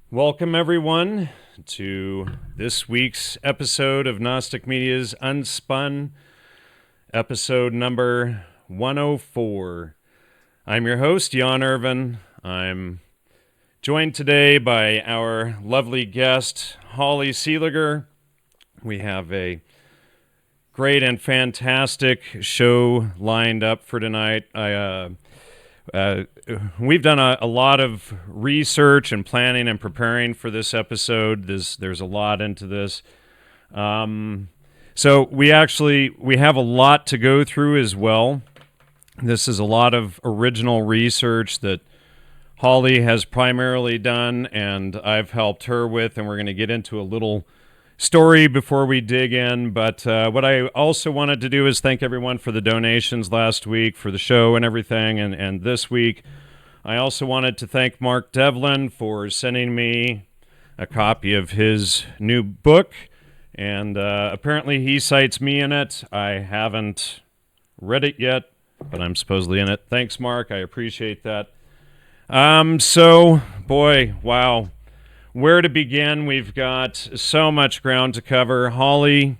Welcome, everyone, to this week's episode of Gnostic Media's UnSpun, episode number 104. I'm your host, Jan Irvin. I'm joined today by our lovely guest, Holly Seeliger. We have a great and fantastic show lined up for tonight. We've done a lot of research and planning and preparing for this episode. There's a lot into this. So we have a lot to go through as well. This is a lot of original research that Holly has primarily done, and I've helped her with, and we're going to get into a little story before we dig in. But what I also wanted to do is thank everyone for the donations last week for the show and everything, and this week I also wanted to thank Mark Devlin for sending me a copy of his new book, and apparently he cites me in it. I haven't read it yet, but I'm supposedly in it. Thanks, Mark. I appreciate that. Wow. Where to begin? We've got so much ground to cover. Holly,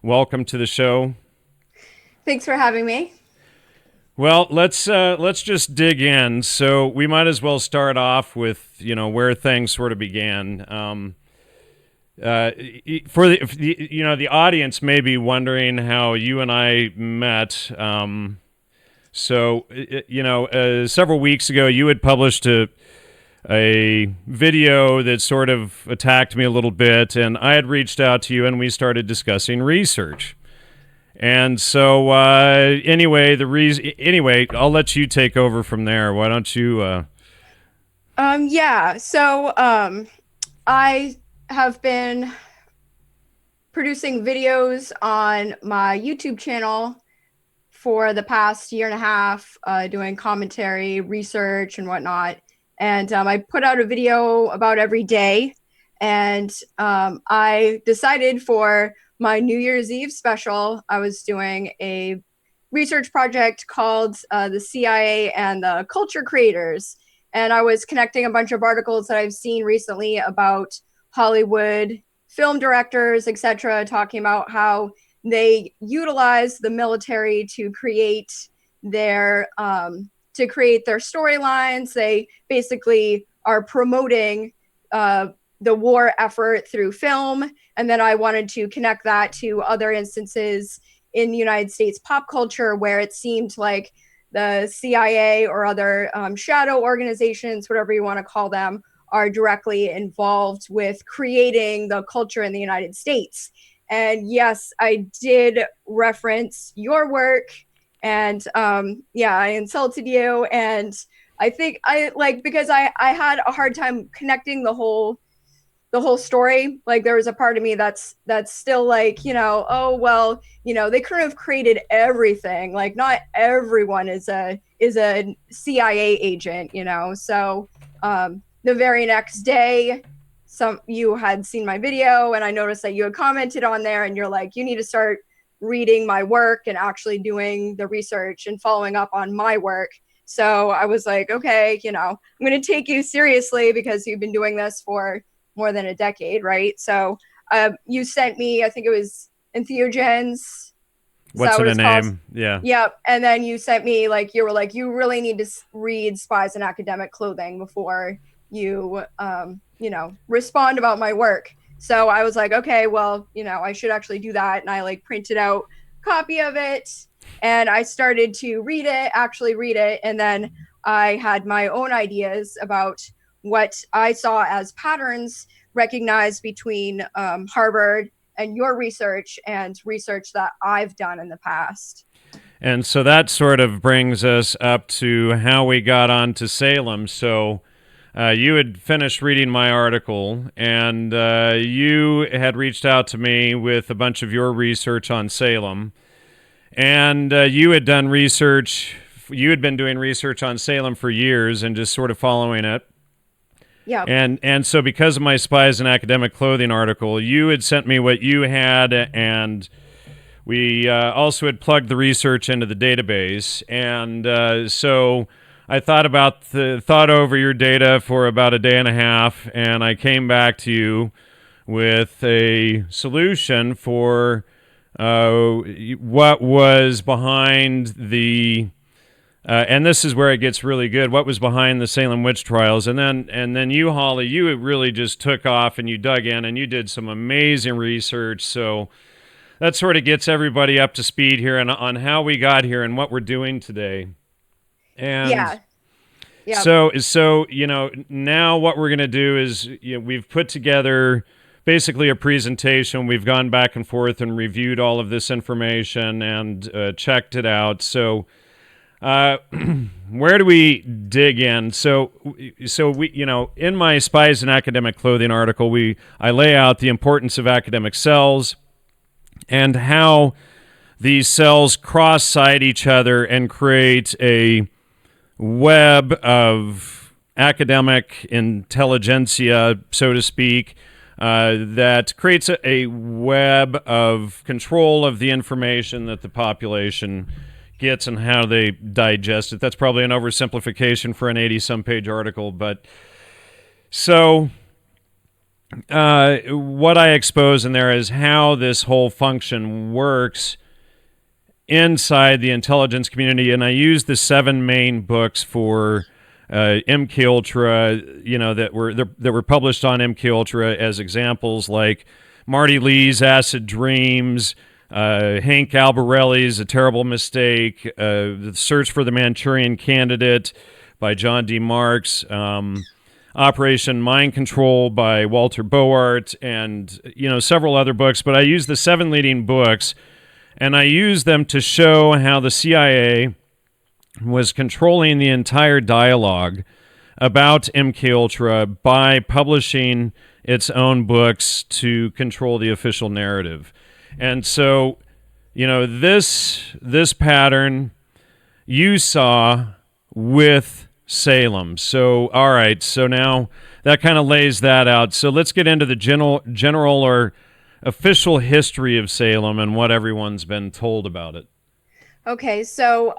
welcome to the show. Thanks for having me. Well, let's just dig in. So we might as well start off with where things sort of began. The audience may be wondering how you and I met. Several weeks ago, you had published a video that sort of attacked me a little bit, and I had reached out to you, and we started discussing research. And so, I'll let you take over from there. Why don't you? I have been producing videos on my YouTube channel for the past year and a half, doing commentary, research, and whatnot. And I put out a video about every day. And I decided for my New Year's Eve special, I was doing a research project called the CIA and the Culture Creators. And I was connecting a bunch of articles that I've seen recently about Hollywood film directors, etc., talking about how they utilize the military to create their storylines. They basically are promoting the war effort through film. And then I wanted to connect that to other instances in the United States pop culture where it seemed like the CIA or other shadow organizations, whatever you want to call them, are directly involved with creating the culture in the United States. And yes, I did reference your work, and I insulted you. And I think because I had a hard time connecting the whole story. Like, there was a part of me that's still like, they couldn't have created everything. Like, not everyone is a CIA agent, So the very next day, you had seen my video, and I noticed that you had commented on there, and you're like, you need to start reading my work and actually doing the research and following up on my work. So I was like, okay, I'm going to take you seriously because you've been doing this for more than a decade, right? So you sent me, I think it was Entheogens. What's in a name? Yeah. Yep. And then you sent me, you were like, you really need to read Spies in Academic Clothing before you, respond about my work. So I was like, okay, well, I should actually do that. And I printed out a copy of it, and I started to actually read it. And then I had my own ideas about what I saw as patterns recognized between Harvard and your research and research that I've done in the past. And so that sort of brings us up to how we got on to Salem. So you had finished reading my article, and you had reached out to me with a bunch of your research on Salem. And you had done research, you had been doing research on Salem for years and just sort of following it. Yeah. And so because of my Spies in Academic Clothing article, you had sent me what you had, and we also had plugged the research into the database. And so I thought over your data for about a day and a half, and I came back to you with a solution for what was behind the and this is where it gets really good. What was behind the Salem Witch Trials, and then you, Holly, you really just took off and you dug in and you did some amazing research. So that sort of gets everybody up to speed here and on how we got here and what we're doing today. And Yeah. Yeah. so now what we're going to do is we've put together basically a presentation. We've gone back and forth and reviewed all of this information and checked it out. So where do we dig in? So we, in my Spies in Academic Clothing article, I lay out the importance of academic cells and how these cells cross-site each other and create a web of academic intelligentsia, so to speak, that creates a web of control of the information that the population gets and how they digest it. That's probably an oversimplification for an 80-some page article, but so what I expose in there is how this whole function works inside the intelligence community, and I use the 7 main books for MK Ultra, that were published on MK Ultra as examples, like Marty Lee's Acid Dreams, Hank Albarelli's A Terrible Mistake, The Search for the Manchurian Candidate by John D. Marks, Operation Mind Control by Walter Boart, and several other books. But I use the 7 leading books, and I use them to show how the CIA was controlling the entire dialogue about MK Ultra by publishing its own books to control the official narrative. And so, this pattern you saw with Salem. So, all right, so now that kind of lays that out. So let's get into the general or official history of Salem and what everyone's been told about it. Okay, so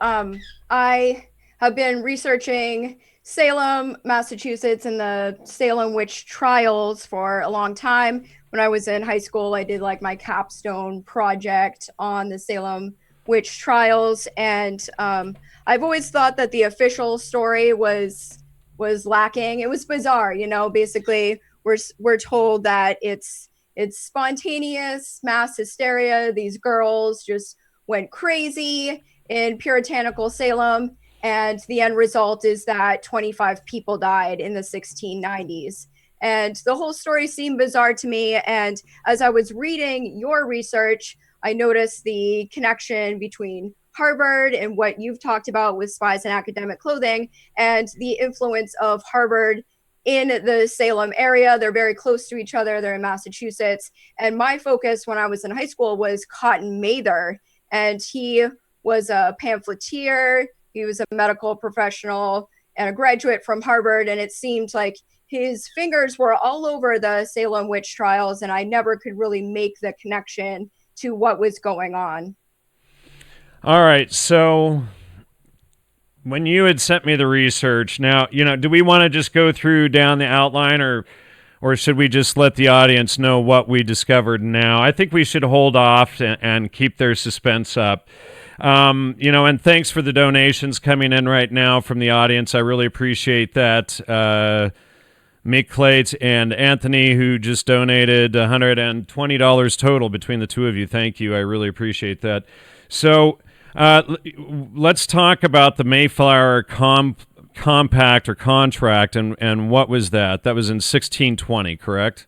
I have been researching Salem, Massachusetts, and the Salem Witch Trials for a long time. When I was in high school, I did like my capstone project on the Salem Witch Trials, and I've always thought that the official story was lacking. It was bizarre, Basically, we're told that it's spontaneous mass hysteria. These girls just went crazy in puritanical Salem, and the end result is that 25 people died in the 1690s. And the whole story seemed bizarre to me. And as I was reading your research, I noticed the connection between Harvard and what you've talked about with Spies in Academic Clothing and the influence of Harvard in the Salem area. They're very close to each other. They're in Massachusetts. And my focus when I was in high school was Cotton Mather. And he was a pamphleteer. He was a medical professional and a graduate from Harvard. And it seemed like his fingers were all over the Salem witch trials, and I never could really make the connection to what was going on. All right, so when you had sent me the research, now, do we want to just go through down the outline, or should we just let the audience know what we discovered now? I think we should hold off and keep their suspense up. And thanks for the donations coming in right now from the audience. I really appreciate that. Mick Clate and Anthony, who just donated $120 total between the two of you. Thank you. I really appreciate that. So let's talk about the Mayflower Compact or contract, and what was that? That was in 1620, correct?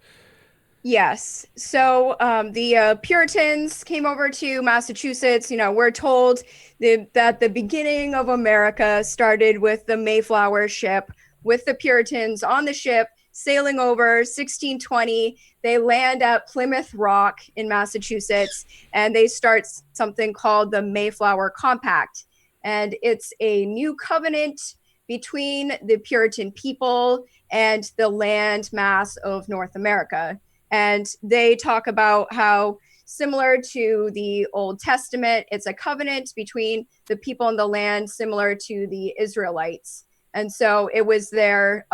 Yes. So the Puritans came over to Massachusetts. We're told that the beginning of America started with the Mayflower ship, with the Puritans on the ship sailing over 1620. They land at Plymouth Rock in Massachusetts, and they start something called the Mayflower Compact. And it's a new covenant between the Puritan people and the land mass of North America. And they talk about how, similar to the Old Testament, it's a covenant between the people and the land, similar to the Israelites. And so it was their,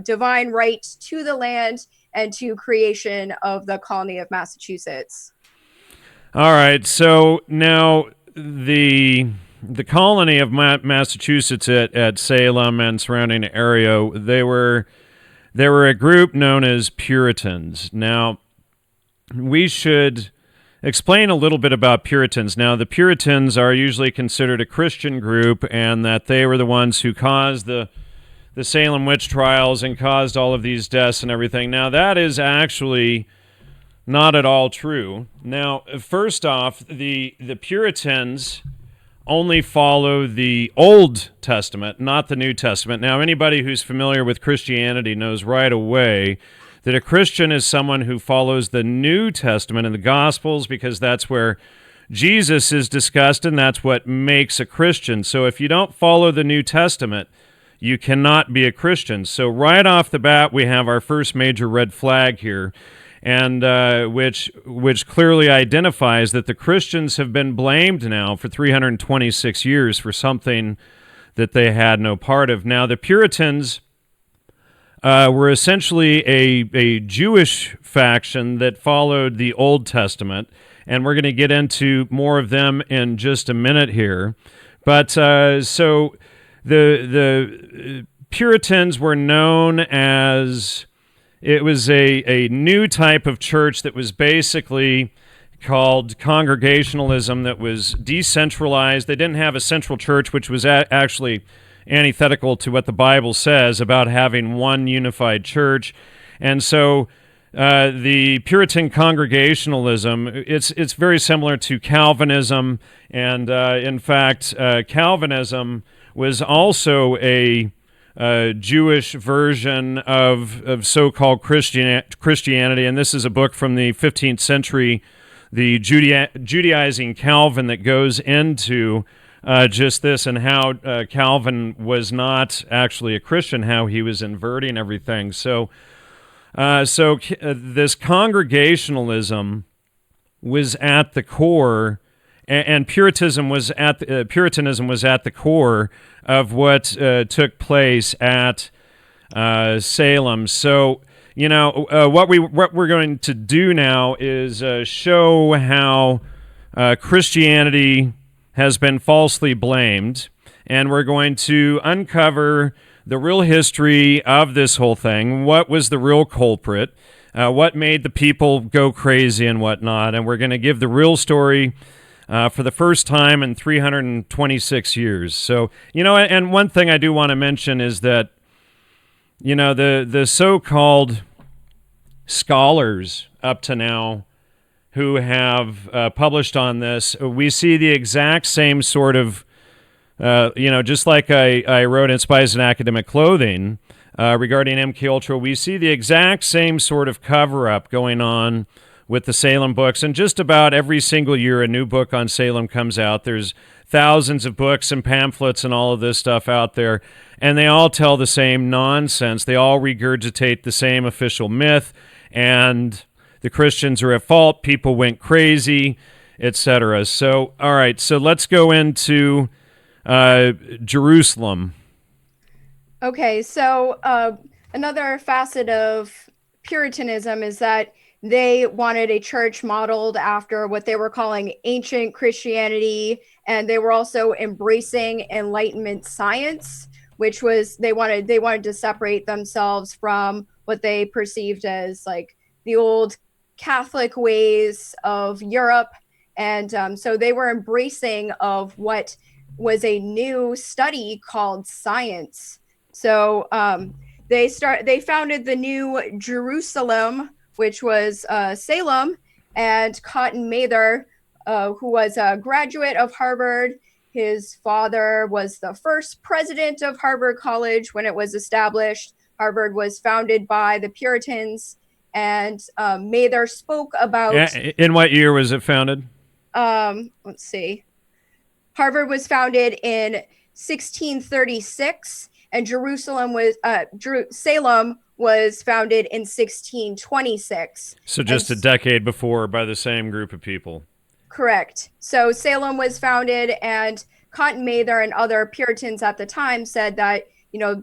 divine right to the land and to creation of the colony of Massachusetts. All right. So now the colony of Massachusetts at Salem and surrounding area, they were a group known as Puritans. Now, we should explain a little bit about Puritans. Now, the Puritans are usually considered a Christian group, and that they were the ones who caused the Salem Witch Trials and caused all of these deaths and everything. Now, that is actually not at all true. Now, first off, the Puritans only follow the Old Testament, not the New Testament. Now, anybody who's familiar with Christianity knows right away that a Christian is someone who follows the New Testament and the Gospels, because that's where Jesus is discussed, and that's what makes a Christian. So if you don't follow the New Testament, you cannot be a Christian. So right off the bat, we have our first major red flag here, and which clearly identifies that the Christians have been blamed now for 326 years for something that they had no part of. Now, the Puritans were essentially a Jewish faction that followed the Old Testament, and we're going to get into more of them in just a minute here. But so the Puritans were known as, it was a new type of church that was basically called Congregationalism, that was decentralized. They didn't have a central church, which was actually antithetical to what the Bible says about having one unified church. And so the Puritan Congregationalism, it's very similar to Calvinism, and in fact, Calvinism was also a Jewish version of so-called Christianity, and this is a book from the 15th century, the Judaizing Calvin, that goes into just this, and how Calvin was not actually a Christian, how he was inverting everything. So this Congregationalism was at the core, and Puritanism was at the core of what took place at Salem. So, what we're going to do now is show how Christianity has been falsely blamed, and we're going to uncover the real history of this whole thing. What was the real culprit? What made the people go crazy and whatnot? And we're going to give the real story for the first time in 326 years. So, and one thing I do want to mention is that, the so-called scholars up to now who have published on this, we see the exact same sort of, just like I wrote in Spies and Academic Clothing regarding MKUltra, we see the exact same sort of cover-up going on with the Salem books. And just about every single year, a new book on Salem comes out. There's thousands of books and pamphlets and all of this stuff out there, and they all tell the same nonsense. They all regurgitate the same official myth, and the Christians are at fault, people went crazy, etc. So, all right, so let's go into Jerusalem. Okay, so another facet of Puritanism is that they wanted a church modeled after what they were calling ancient Christianity, and they were also embracing Enlightenment science, which was they wanted to separate themselves from what they perceived as like the old Catholic ways of Europe, and so they were embracing of what was a new study called science. So they founded the New Jerusalem, which was Salem, and Cotton Mather, who was a graduate of Harvard. His father was the first president of Harvard College when it was established. Harvard was founded by the Puritans, and Mather spoke about... In what year was it founded? Let's see. Harvard was founded in 1636, and Salem was founded in 1626. So just a decade before, by the same group of people. Correct. So Salem was founded, and Cotton Mather and other Puritans at the time said that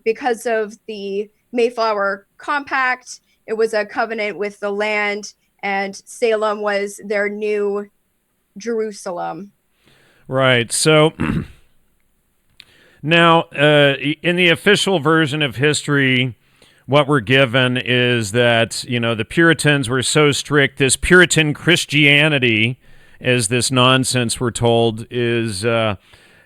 because of the Mayflower Compact, it was a covenant with the land, and Salem was their new Jerusalem. Right. So now, in the official version of history, what we're given is that, the Puritans were so strict. This Puritan Christianity, as this nonsense we're told, is, the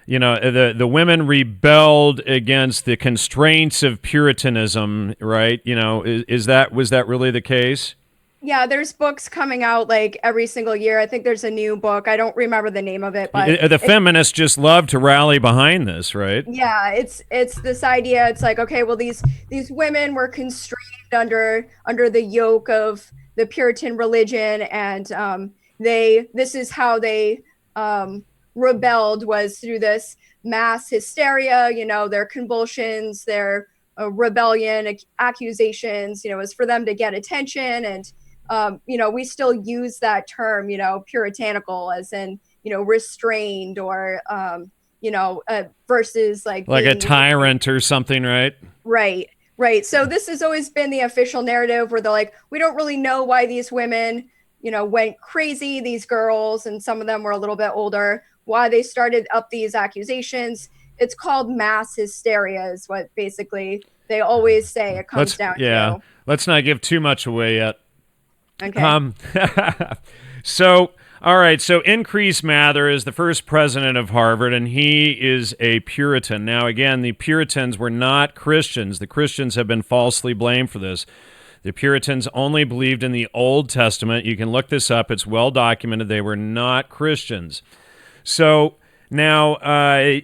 women rebelled against the constraints of Puritanism, right? Was that really the case? Yeah, there's books coming out like every single year. I think there's a new book. I don't remember the name of it, but The feminists just love to rally behind this, right? yeah, it's this idea. It's like, okay, well, these women were constrained under the yoke of the Puritan religion, and this is how they rebelled, was through this mass hysteria. Their convulsions, their rebellion, accusations. Was for them to get attention, and we still use that term, puritanical, as in restrained, or versus like a tyrant or something, right? Right. So this has always been the official narrative, where they're like, we don't really know why these women, went crazy, these girls, and some of them were a little bit older, why they started up these accusations. It's called mass hysteria, is what basically they always say it comes down to. Let's not give too much away yet. Okay. So, all right. So, Increase Mather is the first president of Harvard, and he is a Puritan. Now, again, the Puritans were not Christians. The Christians have been falsely blamed for this. The Puritans only believed in the Old Testament. You can look this up. It's well documented. They were not Christians. So, now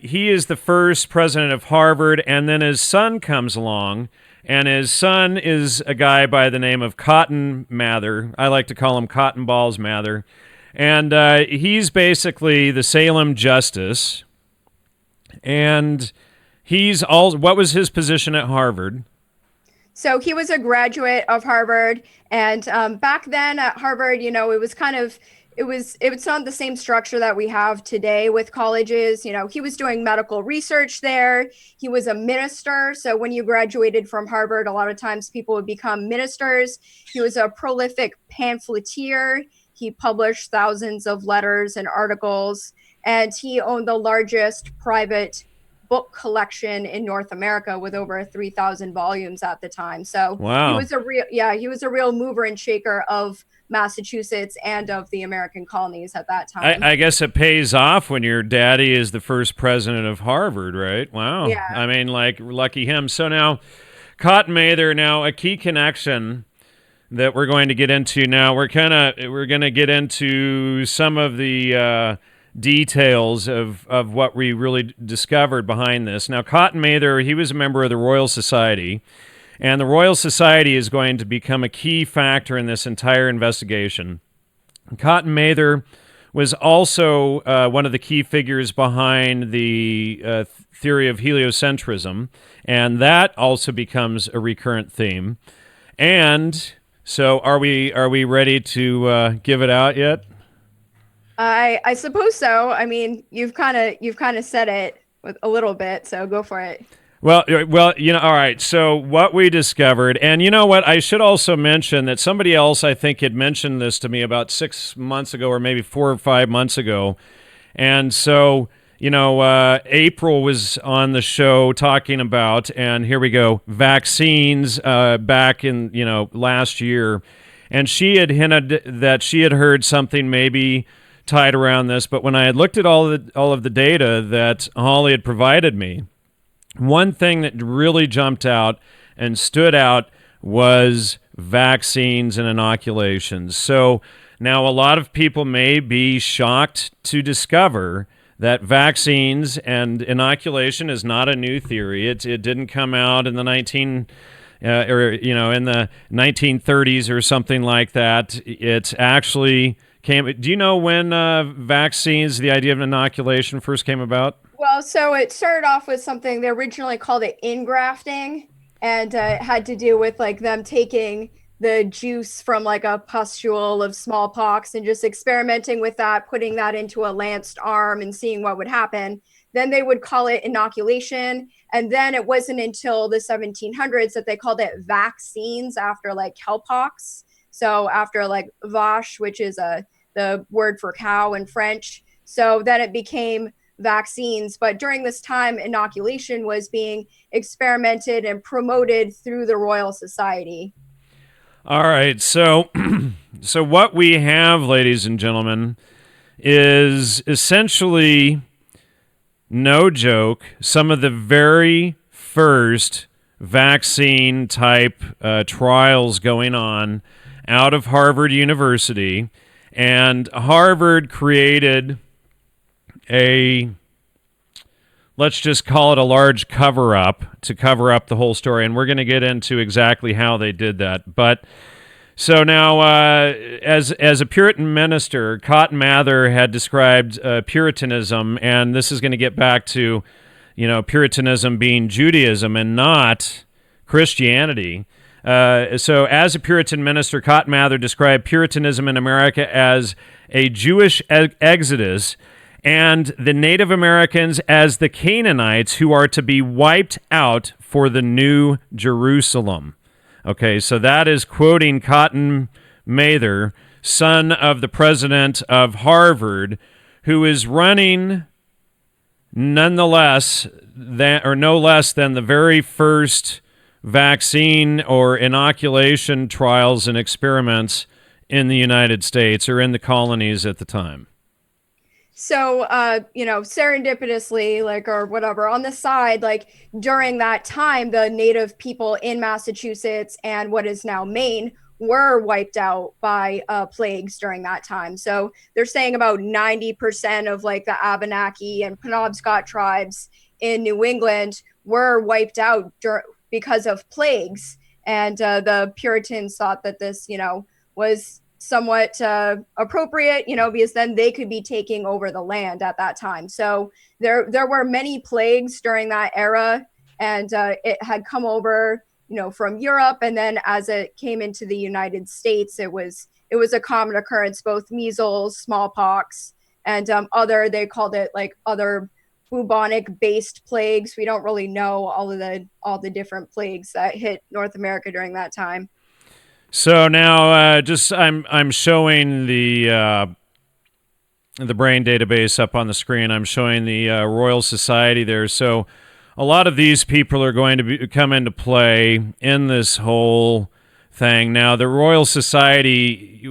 he is the first president of Harvard, and then his son comes along. And his son is a guy by the name of Cotton Mather. I like to call him Cotton Balls Mather. And he's basically the Salem Justice. And what was his position at Harvard? So he was a graduate of Harvard. And back then at Harvard, it was it's not the same structure that we have today with colleges. He was doing medical research there. He was a minister. So when you graduated from Harvard, a lot of times people would become ministers. He was a prolific pamphleteer. He published thousands of letters and articles, and he owned the largest private book collection in North America, with over 3,000 volumes at the time. So wow. He was a real mover and shaker of Massachusetts and of the American colonies at that time. I guess it pays off when your daddy is the first president of Harvard, right? Wow. Yeah. I mean, like, lucky him. So now, Cotton Mather, now a key connection that we're going to get into now. We're going to get into some of the details of what we really discovered behind this. Now, Cotton Mather, he was a member of the Royal Society. And the Royal Society is going to become a key factor in this entire investigation. Cotton Mather was also one of the key figures behind the theory of heliocentrism, and that also becomes a recurrent theme. And so, are we ready to give it out yet? I suppose so. I mean, you've kind of said it with a little bit, so go for it. Well, all right. So what we discovered, and you know what, I should also mention that somebody else, I think, had mentioned this to me about 6 months ago, or maybe 4 or 5 months ago. And so, April was on the show talking about, and here we go, vaccines back in, last year. And she had hinted that she had heard something maybe tied around this. But when I had looked at all of the data that Holly had provided me, one thing that really jumped out and stood out was vaccines and inoculations. So now a lot of people may be shocked to discover that vaccines and inoculation is not a new theory. It didn't come out in the in the 1930s or something like that. It's actually came. Do you know when vaccines, the idea of inoculation, first came about? Well, so it started off with something they originally called it ingrafting, and it had to do with like them taking the juice from like a pustule of smallpox and just experimenting with that, putting that into a lanced arm and seeing what would happen. Then they would call it inoculation. And then it wasn't until the 1700s that they called it vaccines after like cowpox. So after like vache, which is the word for cow in French. So then it became vaccines. But during this time, inoculation was being experimented and promoted through the Royal Society. All right. So, so what we have, ladies and gentlemen, is essentially, no joke, some of the very first vaccine type trials going on out of Harvard University. And Harvard created let's just call it a large cover-up to cover up the whole story. And we're going to get into exactly how they did that. But so now, as a Puritan minister, Cotton Mather had described Puritanism, and this is going to get back to, Puritanism being Judaism and not Christianity. So as a Puritan minister, Cotton Mather described Puritanism in America as a Jewish exodus and the Native Americans as the Canaanites who are to be wiped out for the new Jerusalem. Okay, so that is quoting Cotton Mather, son of the president of Harvard, who is running no less than the very first vaccine or inoculation trials and experiments in the United States or in the colonies at the time. So, serendipitously, or whatever, on the side, during that time, the native people in Massachusetts and what is now Maine were wiped out by plagues during that time. So they're saying about 90% of the Abenaki and Penobscot tribes in New England were wiped out because of plagues. And the Puritans thought that this, was somewhat appropriate, because then they could be taking over the land at that time. So there were many plagues during that era, and it had come over, from Europe, and then as it came into the United States, it was a common occurrence, both measles, smallpox, and they called it other bubonic based plagues. We don't really know all the different plagues that hit North America during that time. So now, I'm showing the brain database up on the screen. I'm showing the Royal Society there. So a lot of these people are going to come into play in this whole thing. Now, the Royal Society,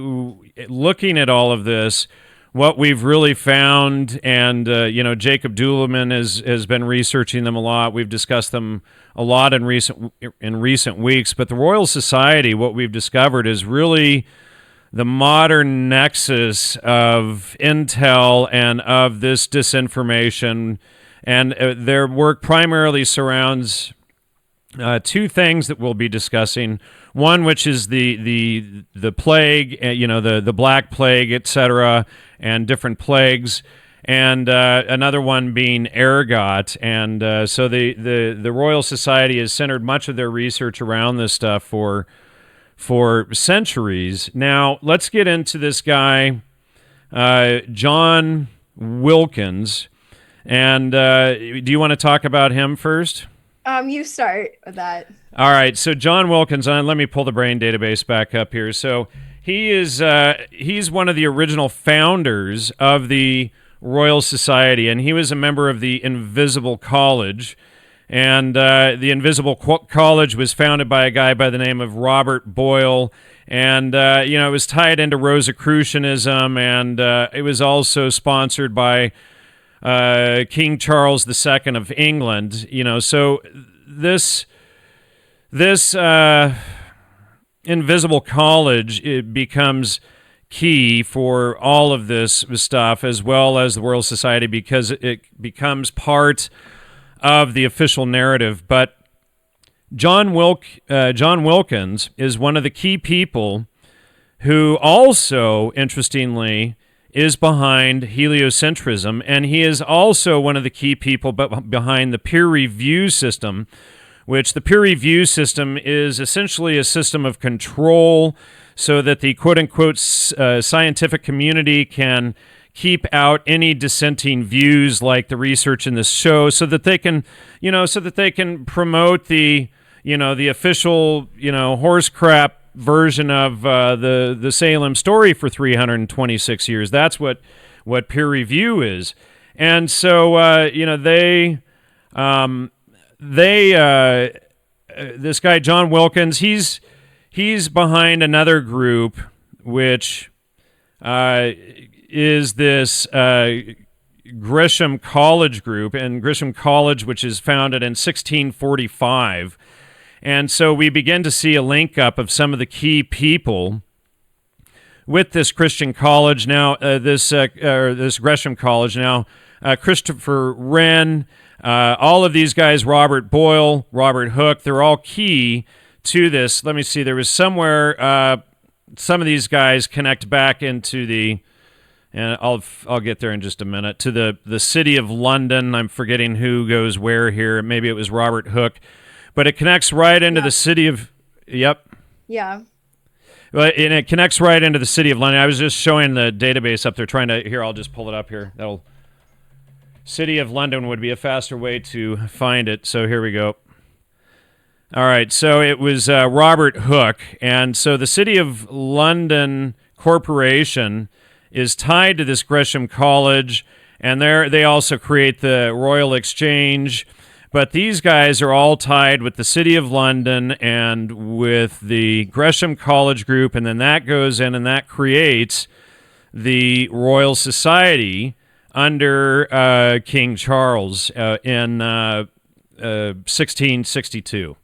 looking at all of this, what we've really found, and Jacob Duleman has been researching them a lot. We've discussed them a lot in recent weeks. But the Royal Society, what we've discovered is really the modern nexus of intel and of this disinformation. And their work primarily surrounds two things that we'll be discussing. One, which is the plague, the Black Plague, etc., and different plagues, and another one being ergot. And so the Royal Society has centered much of their research around this stuff for centuries. Now, let's get into this guy, John Wilkins. And do you want to talk about him first? You start with that. All right. So John Wilkins, let me pull the brain database back up here. So he's one of the original founders of the Royal Society, and he was a member of the Invisible College. And the Invisible College was founded by a guy by the name of Robert Boyle. And, it was tied into Rosicrucianism, and it was also sponsored by King Charles II of England. So this Invisible College, it becomes key for all of this stuff, as well as the Royal Society, because it becomes part of the official narrative. But John Wilkins is one of the key people who also, interestingly, is behind heliocentrism, and he is also one of the key people behind the peer review system, which the peer review system is essentially a system of control so that the quote-unquote scientific community can keep out any dissenting views like the research in this show, so that they can, promote the official, horse crap version of the Salem story for 326 years. That's what peer review is. And so, this guy, John Wilkins, he's behind another group, which is this Gresham College group, and Gresham College, which is founded in 1645. And so we begin to see a link up of some of the key people with this Christian college now, this Gresham College now, Christopher Wren, all of these guys, Robert Boyle, Robert Hooke, they're all key to this. Let me see, there was somewhere, some of these guys connect back into the, and I'll get there in just a minute, to the city of London. I'm forgetting who goes where here. Maybe it was Robert Hooke. But it connects right into the city of, yep. Yeah. Well, and it connects right into the city of London. I was just showing the database up there, trying to, here, I'll just pull it up here. City of London would be a faster way to find it. So here we go. All right, so it was Robert Hooke. And so the City of London Corporation is tied to this Gresham College, and they also create the Royal Exchange. But these guys are all tied with the City of London and with the Gresham College group, and then that goes in and that creates the Royal Society under King Charles in 1662.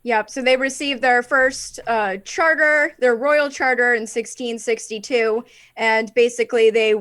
Yep. So they received their first charter, their royal charter in 1662, and basically they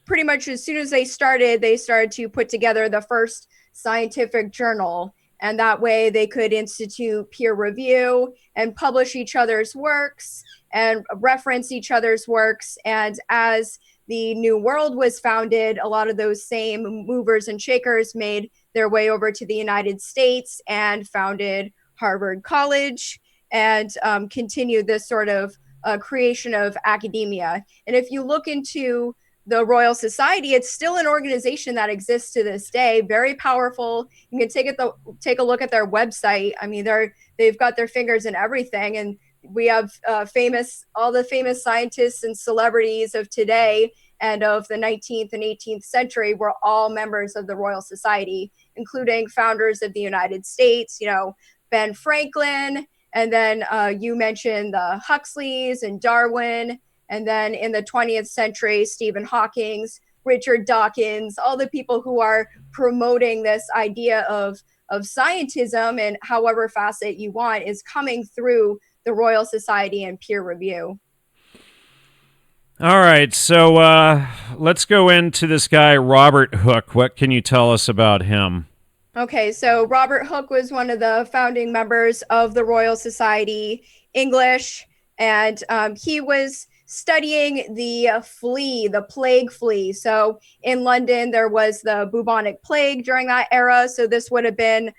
pretty much as soon as they started to put together the first scientific journal, and that way they could institute peer review and publish each other's works and reference each other's works. And as the New World was founded, a lot of those same movers and shakers made their way over to the United States and founded Harvard College and continued this sort of creation of academia. And if you look into the Royal Society, it's still an organization that exists to this day, very powerful. You can take a look at their website. I mean, they've got their fingers in everything, and we have all the famous scientists and celebrities of today and of the 19th and 18th century were all members of the Royal Society, including founders of the United States, Ben Franklin, and then you mentioned the Huxleys and Darwin. And then in the 20th century, Stephen Hawking, Richard Dawkins, all the people who are promoting this idea of scientism and however facet you want is coming through the Royal Society and peer review. All right, so let's go into this guy, Robert Hooke. What can you tell us about him? Okay, so Robert Hooke was one of the founding members of the Royal Society, English, and he was studying the plague flea. So in London, there was the bubonic plague during that era. So this would have been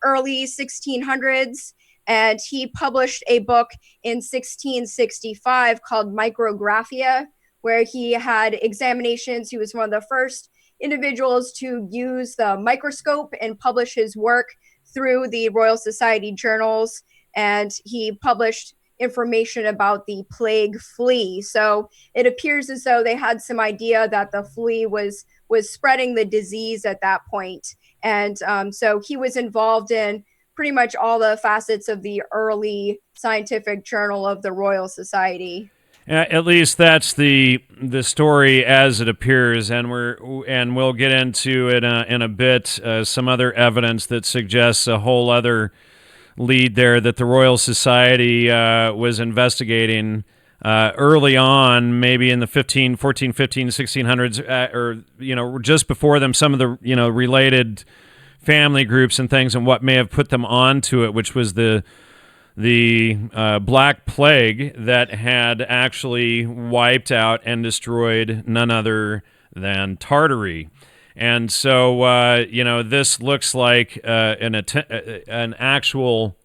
early 1600s. And he published a book in 1665 called Micrographia, where he had examinations. He was one of the first individuals to use the microscope and publish his work through the Royal Society journals. And he published information about the plague flea. So it appears as though they had some idea that the flea was spreading the disease at that point. And so he was involved in pretty much all the facets of the early scientific journal of the Royal Society. At least that's the story as it appears, and we'll get into it in a bit. Some other evidence that suggests a whole other lead there that the Royal Society was investigating early on, maybe in the 1600s, or just before them, some of the related family groups and things, and what may have put them onto it, which was the Black Plague that had actually wiped out and destroyed none other than Tartary. And so, this looks like an actual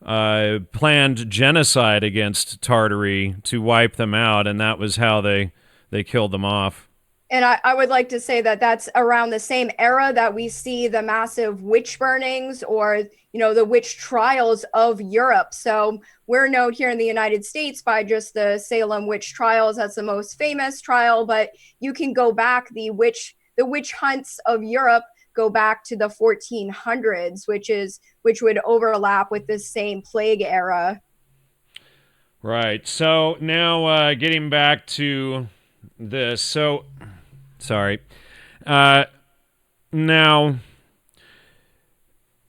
planned genocide against Tartary to wipe them out, and that was how they they killed them off. And I would like to say that that's around the same era that we see the massive witch burnings or, the witch trials of Europe. So we're known here in the United States by just the Salem Witch Trials. That's the most famous trial, but you can go back, the witch hunts of Europe go back to the 1400s, which would overlap with this same plague era. Right. So now getting back to this. So, sorry. Now,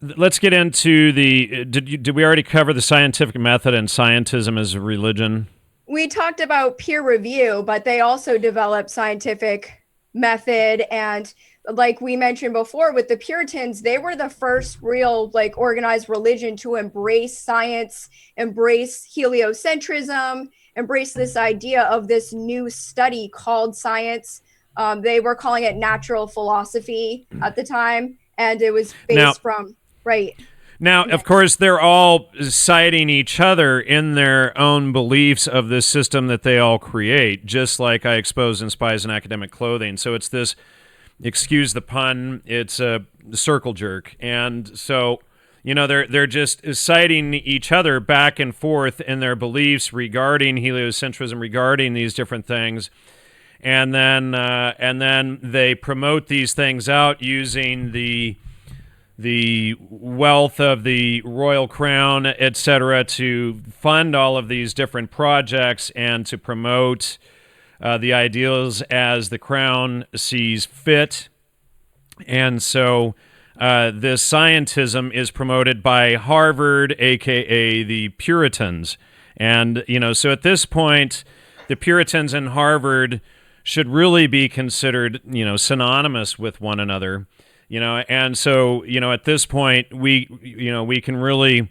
let's get into the. Did we already cover the scientific method and scientism as a religion? We talked about peer review, but they also developed scientific method. And like we mentioned before with the Puritans, they were the first real organized religion to embrace science, embrace heliocentrism, embrace this idea of this new study called science. They were calling it natural philosophy at the time, and it was based from right. Now, of course, they're all citing each other in their own beliefs of this system that they all create, just like I expose in Spies in Academic Clothing. So it's this, excuse the pun, it's a circle jerk. And so, they're just citing each other back and forth in their beliefs regarding heliocentrism, regarding these different things. And then they promote these things out using the wealth of the royal crown, etc., to fund all of these different projects and to promote the ideals as the crown sees fit. And so this scientism is promoted by Harvard, aka the Puritans. And, so at this point, the Puritans and Harvard should really be considered, synonymous with one another. And so, at this point, we can really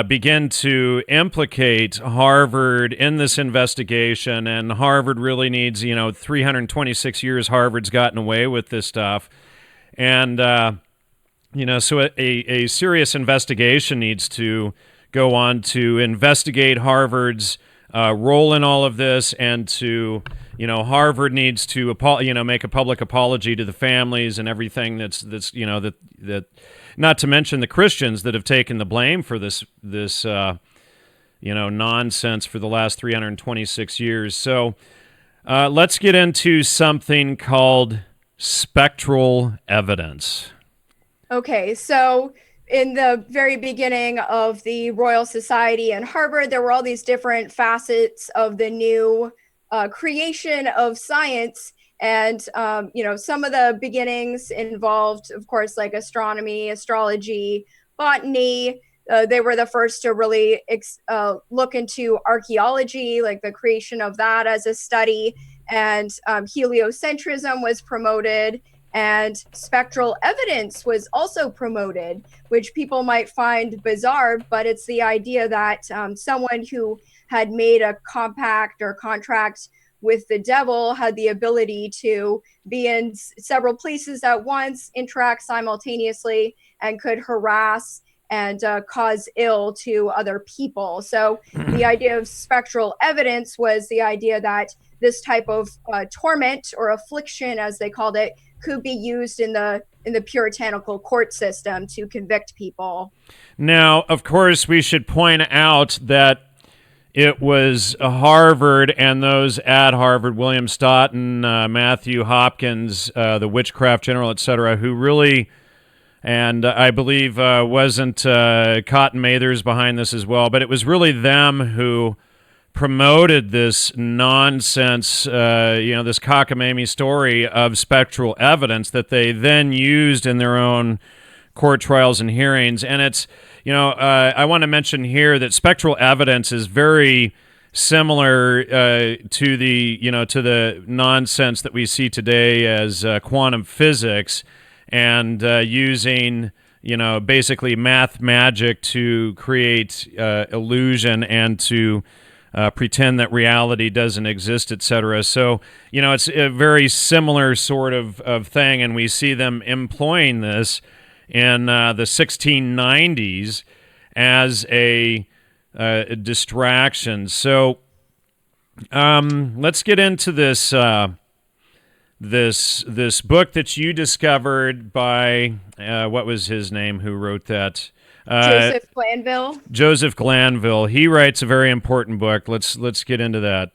begin to implicate Harvard in this investigation, and Harvard really needs, 326 years Harvard's gotten away with this stuff. And, so a serious investigation needs to go on to investigate Harvard's role in all of this, and to, Harvard needs to, make a public apology to the families and everything that not to mention the Christians that have taken the blame for this nonsense for the last 326 years. So let's get into something called spectral evidence. Okay, so in the very beginning of the Royal Society and Harvard, there were all these different facets of the new creation of science. And, some of the beginnings involved, of course, like astronomy, astrology, botany. They were the first to really look into archaeology, like the creation of that as a study. And heliocentrism was promoted. And spectral evidence was also promoted, which people might find bizarre, but it's the idea that someone who had made a compact or contract with the devil had the ability to be in several places at once, interact simultaneously, and could harass and cause ill to other people. So the idea of spectral evidence was the idea that this type of torment or affliction, as they called it, could be used in the puritanical court system to convict people. Now, of course, we should point out that it was Harvard and those at Harvard, William Stoughton, Matthew Hopkins, the witchcraft general, etc., who really, and I believe wasn't Cotton Mather's behind this as well, but it was really them who promoted this nonsense, this cockamamie story of spectral evidence that they then used in their own court trials and hearings. And it's, I want to mention here that spectral evidence is very similar to the nonsense that we see today as quantum physics, and using, basically math magic to create illusion and to pretend that reality doesn't exist, etc. So, it's a very similar sort of thing, and we see them employing this in the 1690s as a distraction. So, Let's get into this book that you discovered by what was his name? Who wrote that? Joseph Glanville. Joseph Glanville. He writes a very important book. Let's get into that.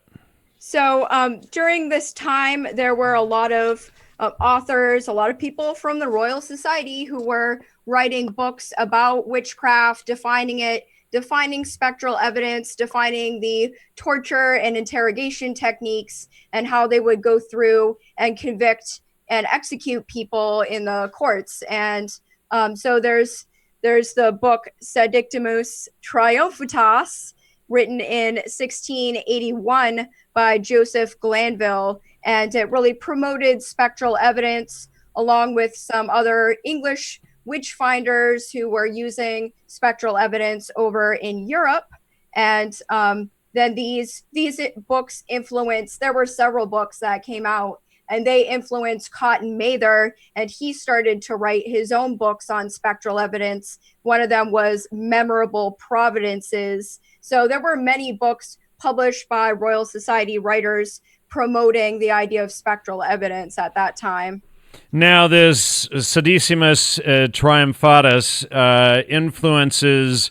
So during this time, there were a lot of authors, a lot of people from the Royal Society who were writing books about witchcraft, defining it, defining spectral evidence, defining the torture and interrogation techniques, and how they would go through and convict and execute people in the courts. And so there's the book Sedictimus Triumphatus, written in 1681 by Joseph Glanville, and it really promoted spectral evidence along with some other English witch finders who were using spectral evidence over in Europe. And then these books influenced, there were several books that came out, and they influenced Cotton Mather, and he started to write his own books on spectral evidence. One of them was Memorable Providences. So there were many books published by Royal Society writers promoting the idea of spectral evidence at that time. Now, this Sedicimus Triumphatus influences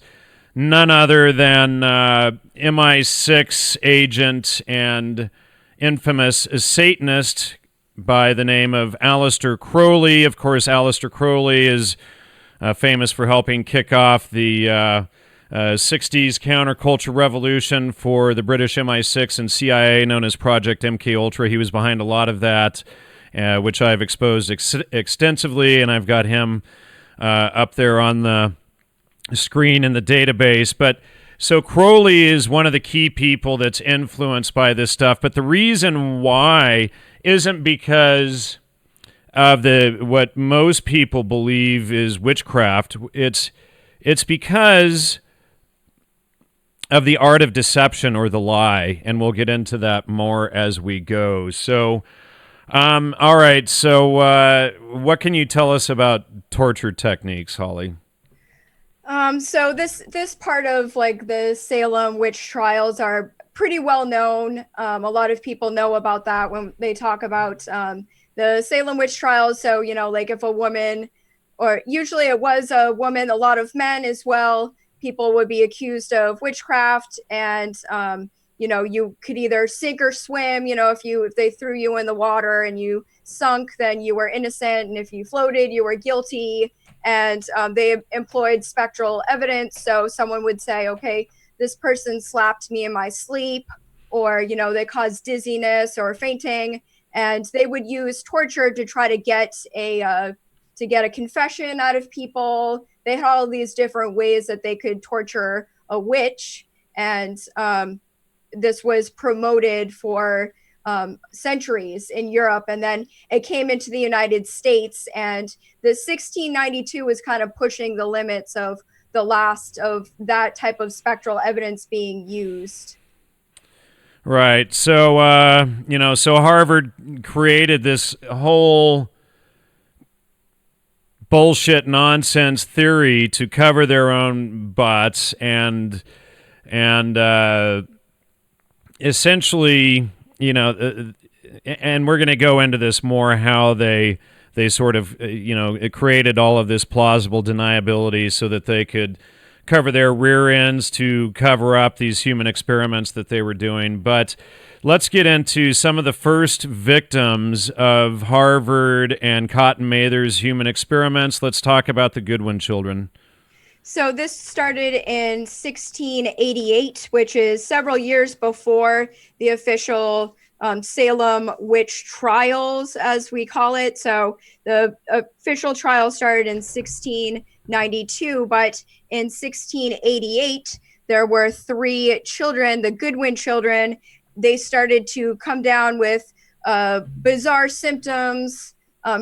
none other than MI6 agent and infamous Satanist by the name of Aleister Crowley. Of course, Aleister Crowley is famous for helping kick off the 60s counterculture revolution for the British MI6 and CIA, known as Project MKUltra. He was behind a lot of that, which I've exposed extensively, and I've got him up there on the screen in the database. But so Crowley is one of the key people that's influenced by this stuff. But the reason why isn't because of what most people believe is witchcraft. It's because of the art of deception, or the lie, and we'll get into that more as we go. So, all right. So, what can you tell us about torture techniques, Holly? So this part of like the Salem witch trials are pretty well known. A lot of people know about that when they talk about the Salem witch trials. So, like if a woman, or usually it was a woman, a lot of men as well, people would be accused of witchcraft, and you could either sink or swim. If they threw you in the water and you sunk, then you were innocent, and if you floated, you were guilty. And they employed spectral evidence. So someone would say, okay, this person slapped me in my sleep, or they caused dizziness or fainting, and they would use torture to try to get a confession out of people. They had all these different ways that they could torture a witch, and this was promoted for centuries in Europe, and then it came into the United States, and the 1692 was kind of pushing the limits of the last of that type of spectral evidence being used. Right. So, so Harvard created this whole bullshit nonsense theory to cover their own butts, and essentially, and we're going to go into this more, how they sort of, it created all of this plausible deniability so that they could cover their rear ends to cover up these human experiments that they were doing. But let's get into some of the first victims of Harvard and Cotton Mather's human experiments. Let's talk about the Goodwin children. So this started in 1688, which is several years before the official Salem Witch Trials, as we call it. So the official trial started in 1692, but in 1688, there were 3 children, the Goodwin children. They started to come down with bizarre symptoms,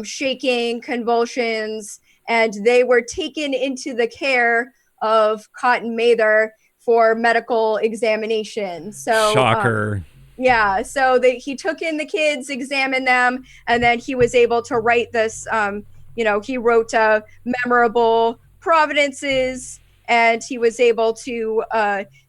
shaking, convulsions, and they were taken into the care of Cotton Mather for medical examination. So shocker. So he took in the kids, examined them, and then he was able to write this. He wrote Memorable Providences, and he was able to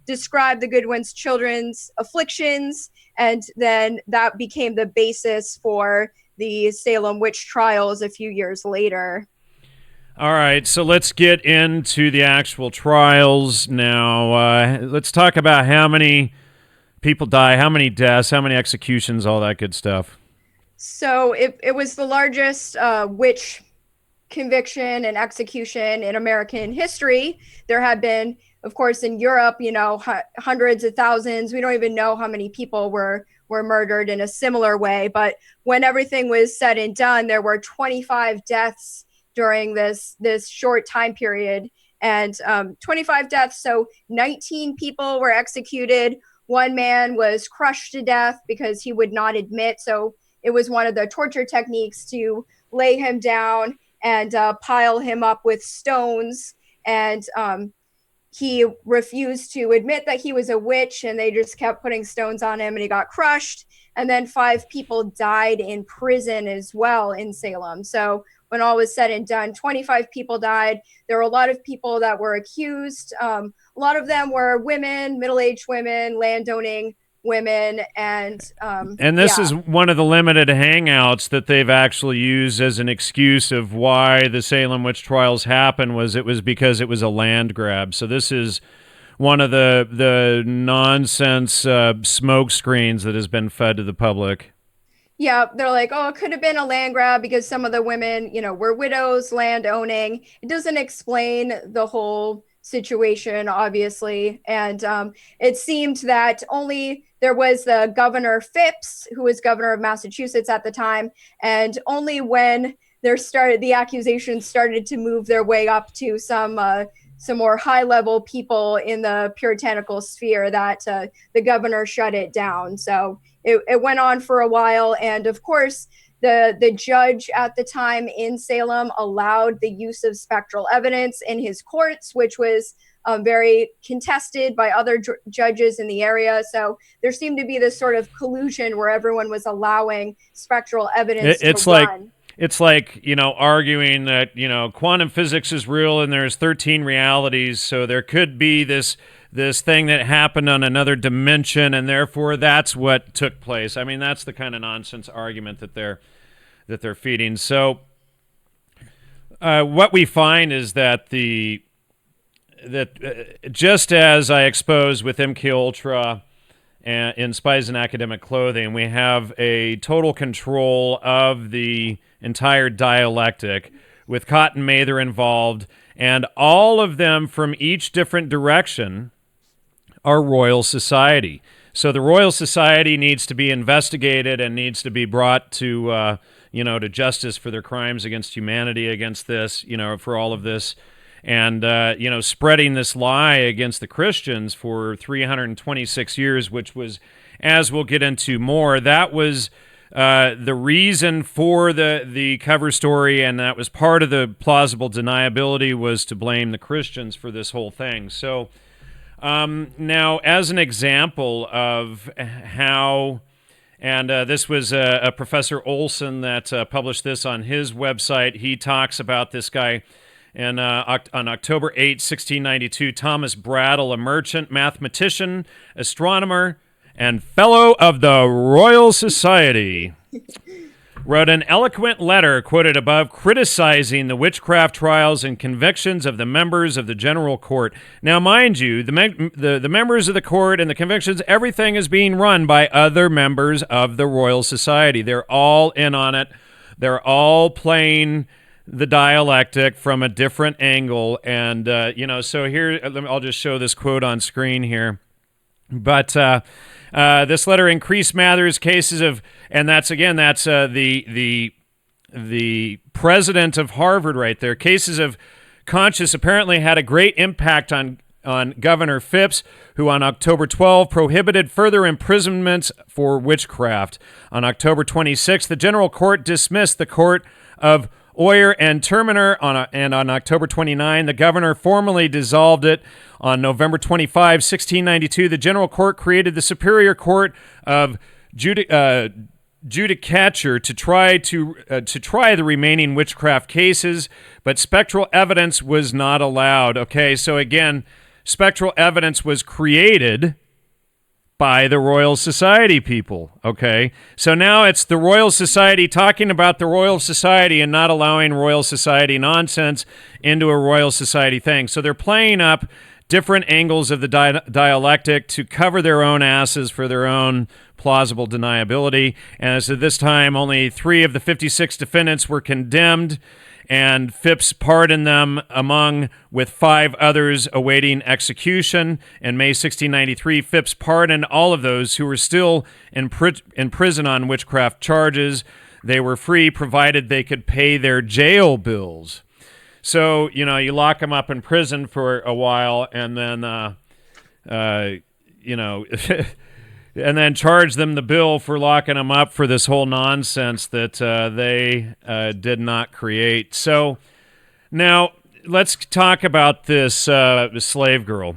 describe the Goodwin's children's afflictions, and then that became the basis for the Salem Witch Trials a few years later. All right, so let's get into the actual trials now. Let's talk about how many people die, how many deaths, how many executions, all that good stuff. So it was the largest witch conviction and execution in American history. There had been, of course, in Europe, hundreds of thousands. We don't even know how many people were murdered in a similar way. But when everything was said and done, there were 25 deaths during this short time period, and 25 deaths. So 19 people were executed. One man was crushed to death because he would not admit. So it was one of the torture techniques to lay him down and pile him up with stones. And he refused to admit that he was a witch, and they just kept putting stones on him, and he got crushed. And then 5 people died in prison as well in Salem. So when all was said and done, 25 people died. There were a lot of people that were accused. A lot of them were women, middle-aged women, landowning women, and this is one of the limited hangouts that they've actually used as an excuse of why the Salem Witch Trials happened. It was because it was a land grab. So this is one of the nonsense smoke screens that has been fed to the public. Yeah, they're like, oh, it could have been a land grab because some of the women, were widows, land owning. It doesn't explain the whole situation, obviously. And it seemed that only there was the Governor Phipps, who was governor of Massachusetts at the time, and only when the accusations started to move their way up to some more high-level people in the puritanical sphere that the governor shut it down. So it went on for a while, and of course, the judge at the time in Salem allowed the use of spectral evidence in his courts, which was very contested by other judges in the area. So there seemed to be this sort of collusion where everyone was allowing spectral evidence to run. It's like, arguing that, quantum physics is real and there's 13 realities, so there could be this thing that happened on another dimension, and therefore that's what took place. I mean, that's the kind of nonsense argument that they're feeding. So what we find is that just as I exposed with MK Ultra in Spies in Academic Clothing, we have a total control of the entire dialectic with Cotton Mather involved, and all of them from each different direction are Royal Society. So the Royal Society needs to be investigated and needs to be brought to to justice for their crimes against humanity, against this, for all of this. And, spreading this lie against the Christians for 326 years, which was, as we'll get into more, that was the reason for the cover story, and that was part of the plausible deniability, was to blame the Christians for this whole thing. So now, as an example of how, and this was a Professor Olson that published this on his website. He talks about this guy. And on October 8, 1692, Thomas Brattle, a merchant, mathematician, astronomer, and fellow of the Royal Society, wrote an eloquent letter quoted above criticizing the witchcraft trials and convictions of the members of the General Court. Now, mind you, the members of the court and the convictions, everything is being run by other members of the Royal Society. They're all in on it. They're all playing the dialectic from a different angle. And, so here, I'll just show this quote on screen here. But this letter increased Mather's cases of, and that's the president of Harvard right there. Cases of conscience apparently had a great impact on Governor Phipps, who on October 12 prohibited further imprisonments for witchcraft. On October 26, the General Court dismissed the court of Oyer and Terminer, and on October 29, the governor formally dissolved it. On November 25, 1692, the General Court created the Superior Court of judicature to try the remaining witchcraft cases, but spectral evidence was not allowed. Okay, so again, spectral evidence was created by the Royal Society people. Okay, so now it's the Royal Society talking about the Royal Society and not allowing Royal Society nonsense into a Royal Society thing. So they're playing up different angles of the dialectic to cover their own asses for their own plausible deniability. And so this time, only 3 of the 56 defendants were condemned, and Phipps pardoned them with 5 others awaiting execution. In May 1693, Phipps pardoned all of those who were still in prison on witchcraft charges. They were free provided they could pay their jail bills. So, you lock them up in prison for a while and then, and then charge them the bill for locking them up for this whole nonsense that they did not create. So now let's talk about this slave girl.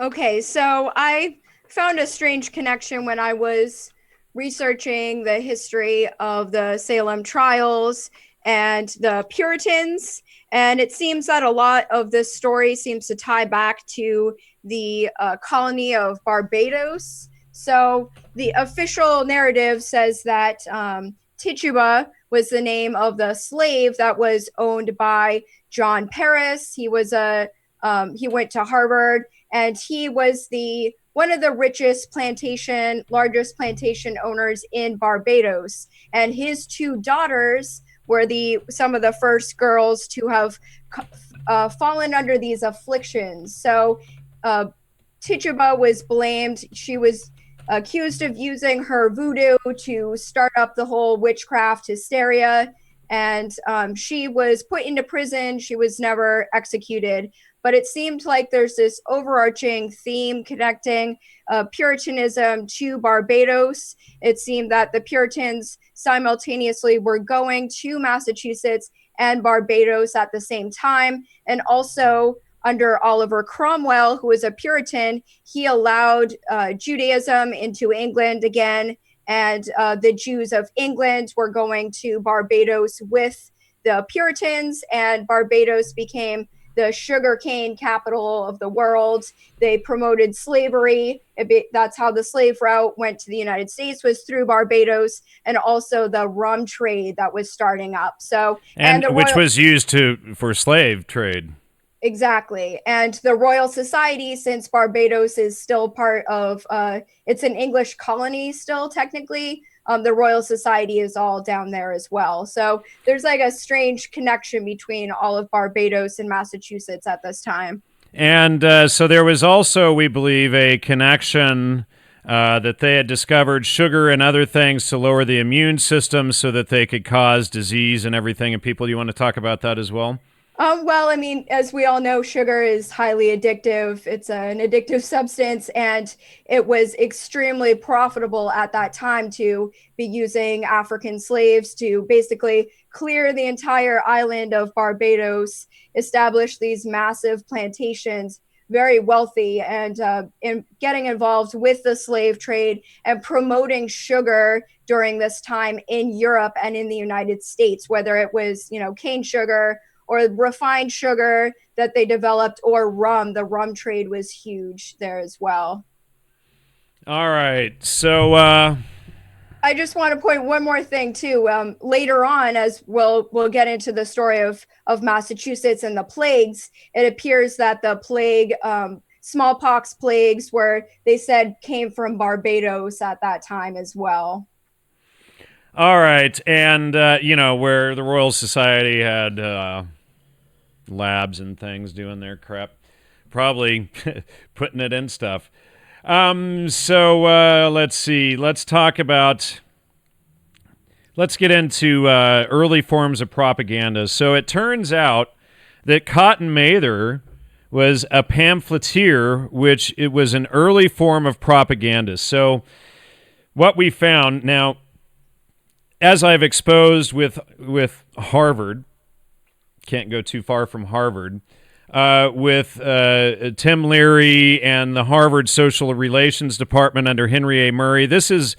Okay, so I found a strange connection when I was researching the history of the Salem trials and the Puritans. And it seems that a lot of this story seems to tie back to the colony of Barbados. So the official narrative says that Tituba was the name of the slave that was owned by John Paris. He was he went to Harvard, and he was one of the richest largest plantation owners in Barbados. And his 2 daughters were some of the first girls to have fallen under these afflictions. So Tituba was blamed. She was accused of using her voodoo to start up the whole witchcraft hysteria, and she was put into prison. She was never executed, but it seemed like there's this overarching theme connecting Puritanism to Barbados. It seemed that the Puritans simultaneously were going to Massachusetts and Barbados at the same time. And also under Oliver Cromwell, who was a Puritan, he allowed Judaism into England again. And the Jews of England were going to Barbados with the Puritans, and Barbados became the sugarcane capital of the world. They promoted slavery. That's how the slave route went to the United States, was through Barbados, and also the rum trade that was starting up. So, which was used for slave trade. Exactly. And the Royal Society, since Barbados is still part of, it's an English colony still technically, the Royal Society is all down there as well. So there's like a strange connection between all of Barbados and Massachusetts at this time. And so there was also, we believe, a connection that they had discovered sugar and other things to lower the immune system so that they could cause disease and everything. And people, you want to talk about that as well? Well, I mean, as we all know, sugar is highly addictive. It's an addictive substance, and it was extremely profitable at that time to be using African slaves to basically clear the entire island of Barbados, establish these massive plantations, very wealthy, and in getting involved with the slave trade and promoting sugar during this time in Europe and in the United States, whether it was, cane sugar or refined sugar that they developed, or rum. The rum trade was huge there as well. All right. So I just want to point one more thing too. Later on, as we'll get into the story of Massachusetts and the plagues, it appears that the plague, smallpox plagues, where they said came from Barbados at that time as well. All right. And, where the Royal Society had labs and things doing their crap, probably putting it in stuff. So let's see. Let's get into early forms of propaganda. So it turns out that Cotton Mather was a pamphleteer, which it was an early form of propaganda. So what we found now, as I've exposed with Harvard, can't go too far from Harvard, with Tim Leary and the Harvard Social Relations Department under Henry A. Murray. This is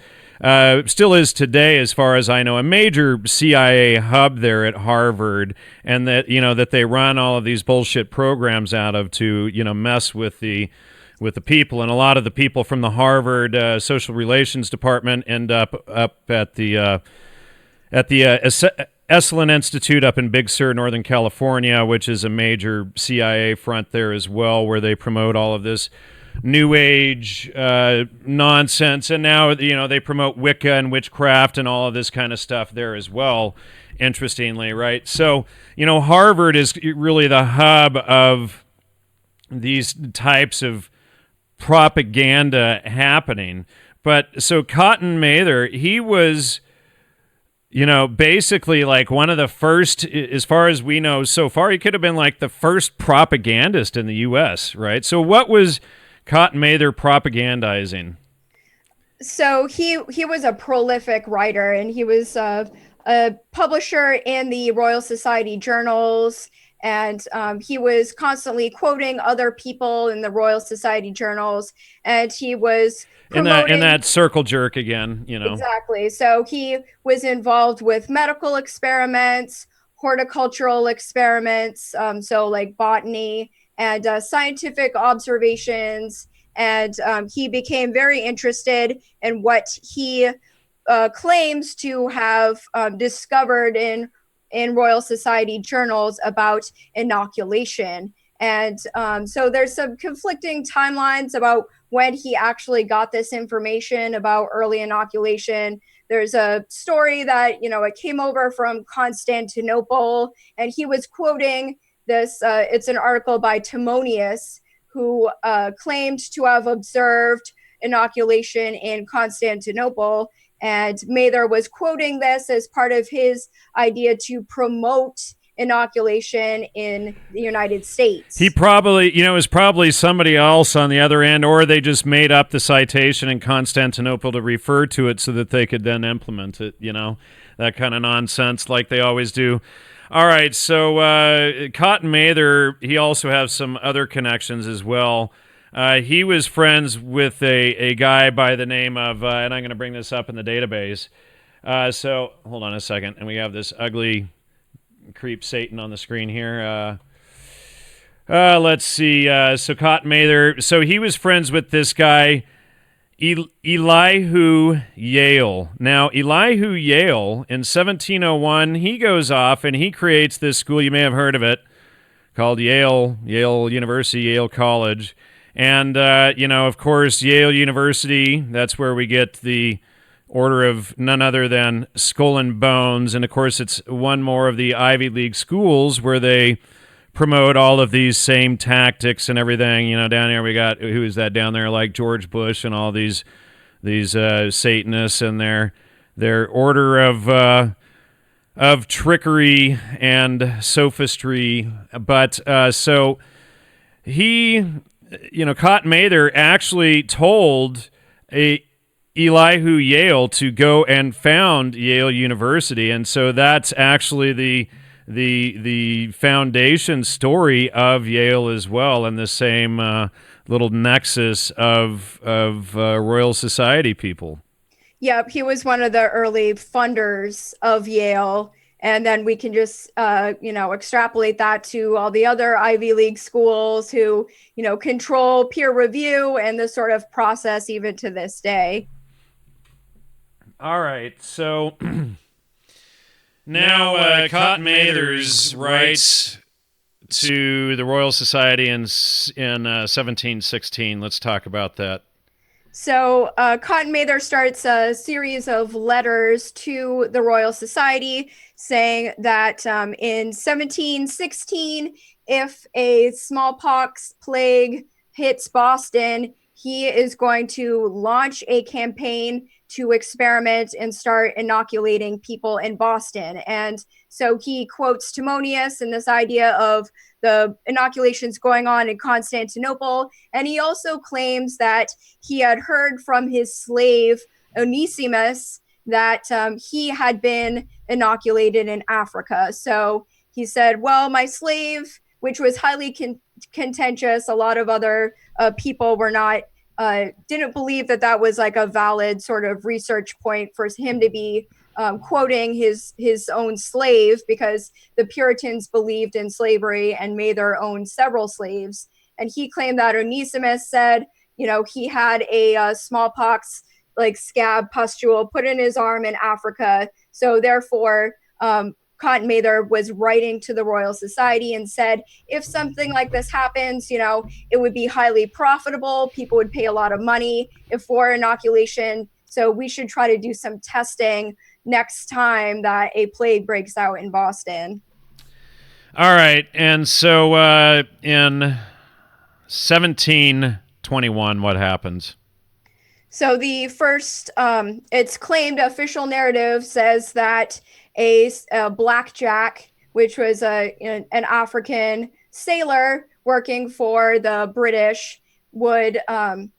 still is today, as far as I know, a major CIA hub there at Harvard, and that that they run all of these bullshit programs out of to mess with the people, and a lot of the people from the Harvard social relations department end up at the Esalen Institute up in Big Sur, Northern California, which is a major CIA front there as well, where they promote all of this New Age nonsense, and now they promote Wicca and witchcraft and all of this kind of stuff there as well. Interestingly, right? So Harvard is really the hub of these types of propaganda happening. But so Cotton Mather, he was basically like one of the first, as far as we know so far, he could have been like the first propagandist in the U.S., right? So what was Cotton Mather propagandizing? So he was a prolific writer, and he was a publisher in the Royal Society journals, and he was constantly quoting other people in the Royal Society journals, and he was promoting in that circle jerk again, Exactly. So he was involved with medical experiments, horticultural experiments, so like botany, and scientific observations. And he became very interested in what he claims to have discovered in Royal Society journals about inoculation. And so there's some conflicting timelines about when he actually got this information about early inoculation. There's a story that, it came over from Constantinople, and he was quoting this. It's an article by Timonius, who claimed to have observed inoculation in Constantinople. And Mather was quoting this as part of his idea to promote inoculation in the United States. He probably, it was probably somebody else on the other end, or they just made up the citation in Constantinople to refer to it so that they could then implement it, that kind of nonsense like they always do. All right, so Cotton Mather, he also has some other connections as well. He was friends with a guy by the name of, and I'm going to bring this up in the database. So hold on a second, and we have this ugly creep Satan on the screen here. Let's see. So Cotton Mather. So he was friends with this guy, Elihu Yale. Now, Elihu Yale, in 1701, he goes off and he creates this school. You may have heard of it, called Yale University, Yale College. And, of course, Yale University, that's where we get the order of none other than Skull and Bones. And, of course, it's one more of the Ivy League schools where they promote all of these same tactics and everything. Down here we got, who is that down there, like George Bush and all these Satanists and their order of trickery and sophistry. But so he, Cotton Mather actually told Elihu Yale to go and found Yale University, and so that's actually the foundation story of Yale as well, and the same little nexus of Royal Society people. Yep, he was one of the early funders of Yale, and then we can just extrapolate that to all the other Ivy League schools who control peer review and this sort of process even to this day. All right, so now Cotton Mather's rights to the Royal Society in 1716. Let's talk about that. So Cotton Mather starts a series of letters to the Royal Society saying that in 1716, if a smallpox plague hits Boston, he is going to launch a campaign to experiment and start inoculating people in Boston. And so he quotes Timonius and this idea of the inoculations going on in Constantinople. And he also claims that he had heard from his slave, Onesimus, that he had been inoculated in Africa. So he said, well, my slave, which was highly contentious, a lot of other people were not didn't believe that that was like a valid sort of research point for him to be quoting his own slave, because the Puritans believed in slavery and Mather owned several slaves. And he claimed that Onesimus said, he had a smallpox like scab pustule put in his arm in Africa. So therefore, Cotton Mather was writing to the Royal Society and said, if something like this happens, it would be highly profitable. People would pay a lot of money for inoculation. So we should try to do some testing next time that a plague breaks out in Boston. All right. And so in 1721, what happens? So the first, it's claimed official narrative says that a blackjack, which was an African sailor working for the British,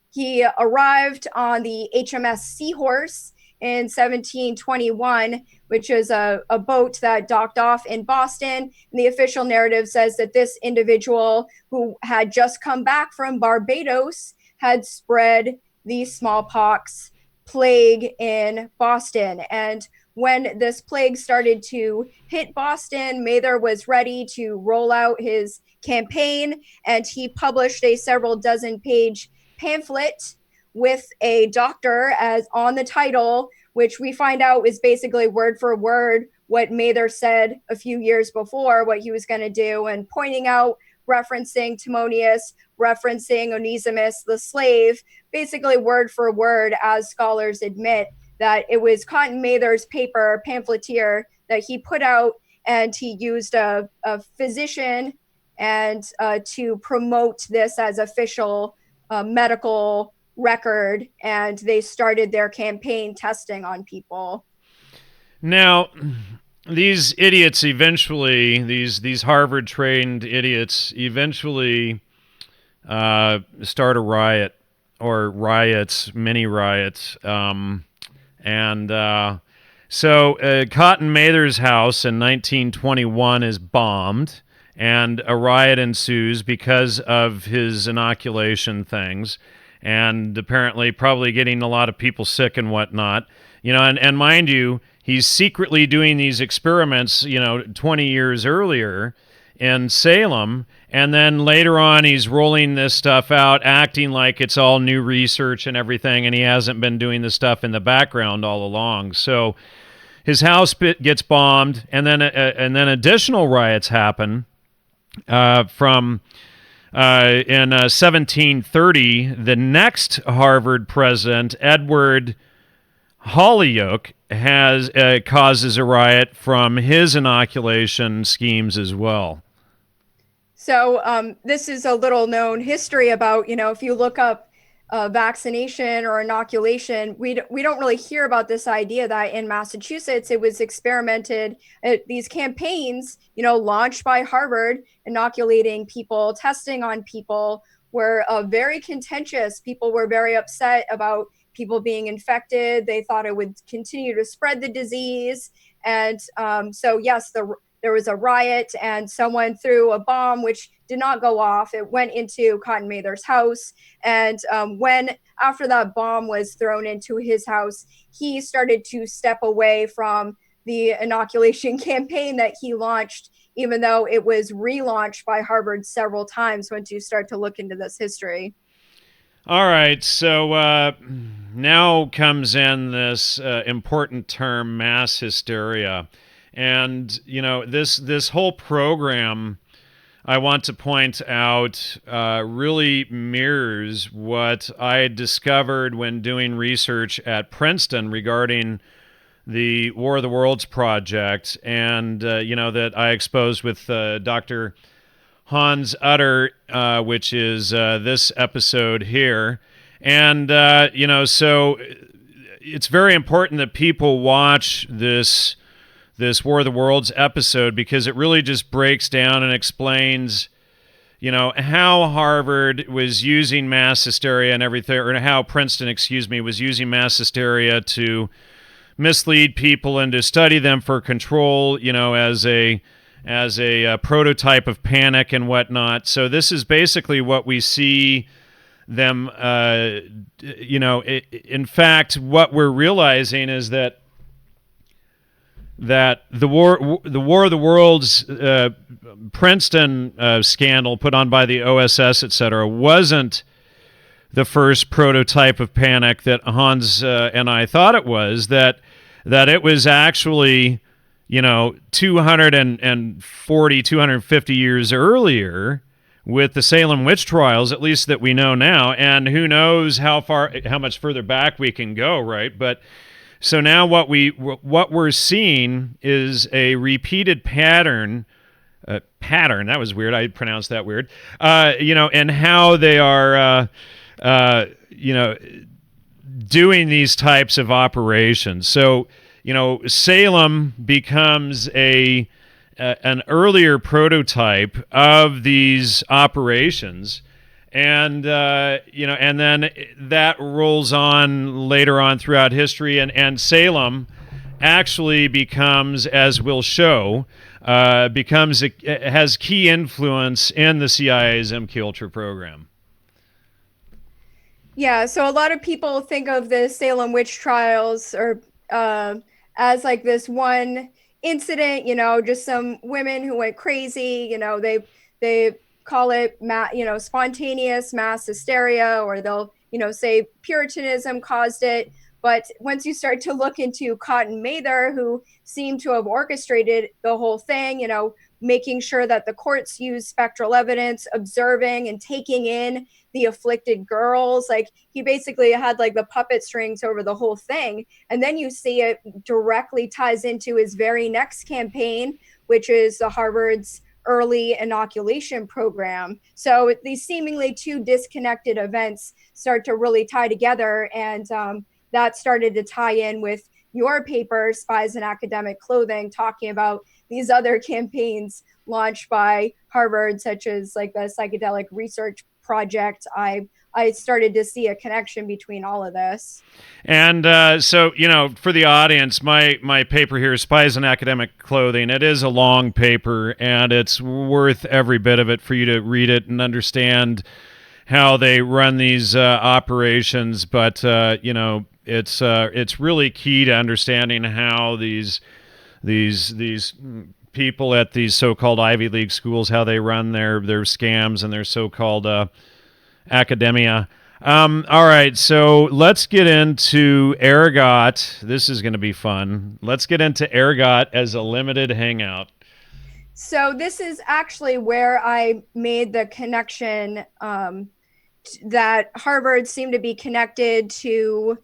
he arrived on the HMS Seahorse in 1721, which is a boat that docked off in Boston. And the official narrative says that this individual, who had just come back from Barbados, had spread the smallpox plague in Boston. And when this plague started to hit Boston, Mather was ready to roll out his campaign, and he published a several dozen page pamphlet with a doctor as on the title, which we find out is basically word for word what Mather said a few years before, what he was going to do, and pointing out, referencing Timonius, referencing Onesimus the slave, basically word for word, as scholars admit, that it was Cotton Mather's paper, pamphleteer, that he put out, and he used a physician and to promote this as official medical record, and they started their campaign testing on people. Now, these idiots eventually, these Harvard-trained idiots eventually start a riot, or riots, mini riots. So Cotton Mather's house in 1921 is bombed, and a riot ensues because of his inoculation things, and apparently probably getting a lot of people sick and whatnot. And mind you, he's secretly doing these experiments, 20 years earlier in Salem, and then later on he's rolling this stuff out, acting like it's all new research and everything, and he hasn't been doing the stuff in the background all along. So his house gets bombed, and then additional riots happen in 1730. The next Harvard president, Edward Holyoke, causes a riot from his inoculation schemes as well. So this is a little known history about, if you look up vaccination or inoculation, we don't really hear about this idea that in Massachusetts it was experimented. These campaigns, launched by Harvard, inoculating people, testing on people, were very contentious. People were very upset about people being infected. They thought it would continue to spread the disease. And so, yes, there was a riot, and someone threw a bomb, which did not go off. It went into Cotton Mather's house. And after that bomb was thrown into his house, he started to step away from the inoculation campaign that he launched, even though it was relaunched by Harvard several times once you start to look into this history. All right, so now comes in this important term, mass hysteria. And, this whole program, I want to point out, really mirrors what I discovered when doing research at Princeton regarding the War of the Worlds project, and, that I exposed with Dr. Hans Utter, which is this episode here. And, so it's very important that people watch this War of the Worlds episode, because it really just breaks down and explains, how Harvard was using mass hysteria and everything, or how Princeton, was using mass hysteria to mislead people and to study them for control, as a prototype of panic and whatnot. So this is basically what we see them. In fact, what we're realizing is that the War of the Worlds, Princeton scandal put on by the OSS, etc., wasn't the first prototype of panic that Hans and I thought it was. That it was actually, 240, 250 years earlier with the Salem Witch Trials, at least that we know now, and who knows how much further back we can go, right? But so now what we're seeing is a repeated pattern. That was weird. I pronounced that weird. And how they are, doing these types of operations. So, Salem becomes an earlier prototype of these operations. And and then that rolls on later on throughout history, and Salem actually becomes, as we'll show, has key influence in the CIA's MK Ultra program. Yeah, so a lot of people think of the Salem Witch Trials or as like this one incident, just some women who went crazy. They call it spontaneous mass hysteria, or they'll say Puritanism caused it. But once you start to look into Cotton Mather, who seemed to have orchestrated the whole thing, making sure that the courts use spectral evidence, observing and taking in the afflicted girls, like he basically had like the puppet strings over the whole thing. And then you see it directly ties into his very next campaign, which is the Harvard's early inoculation program. So these seemingly two disconnected events start to really tie together, and that started to tie in with your paper, Spies in Academic Clothing, talking about these other campaigns launched by Harvard, such as like the Psychedelic Research Project. I started to see a connection between all of this. And so, for the audience, my paper here, Spies in Academic Clothing, it is a long paper, and it's worth every bit of it for you to read it and understand how they run these operations. But, it's really key to understanding how these people at these so-called Ivy League schools, how they run their scams and their so-called academia. All right, so let's get into Ergot. This is going to be fun. Let's get into Ergot as a limited hangout. So this is actually where I made the connection that Harvard seemed to be connected to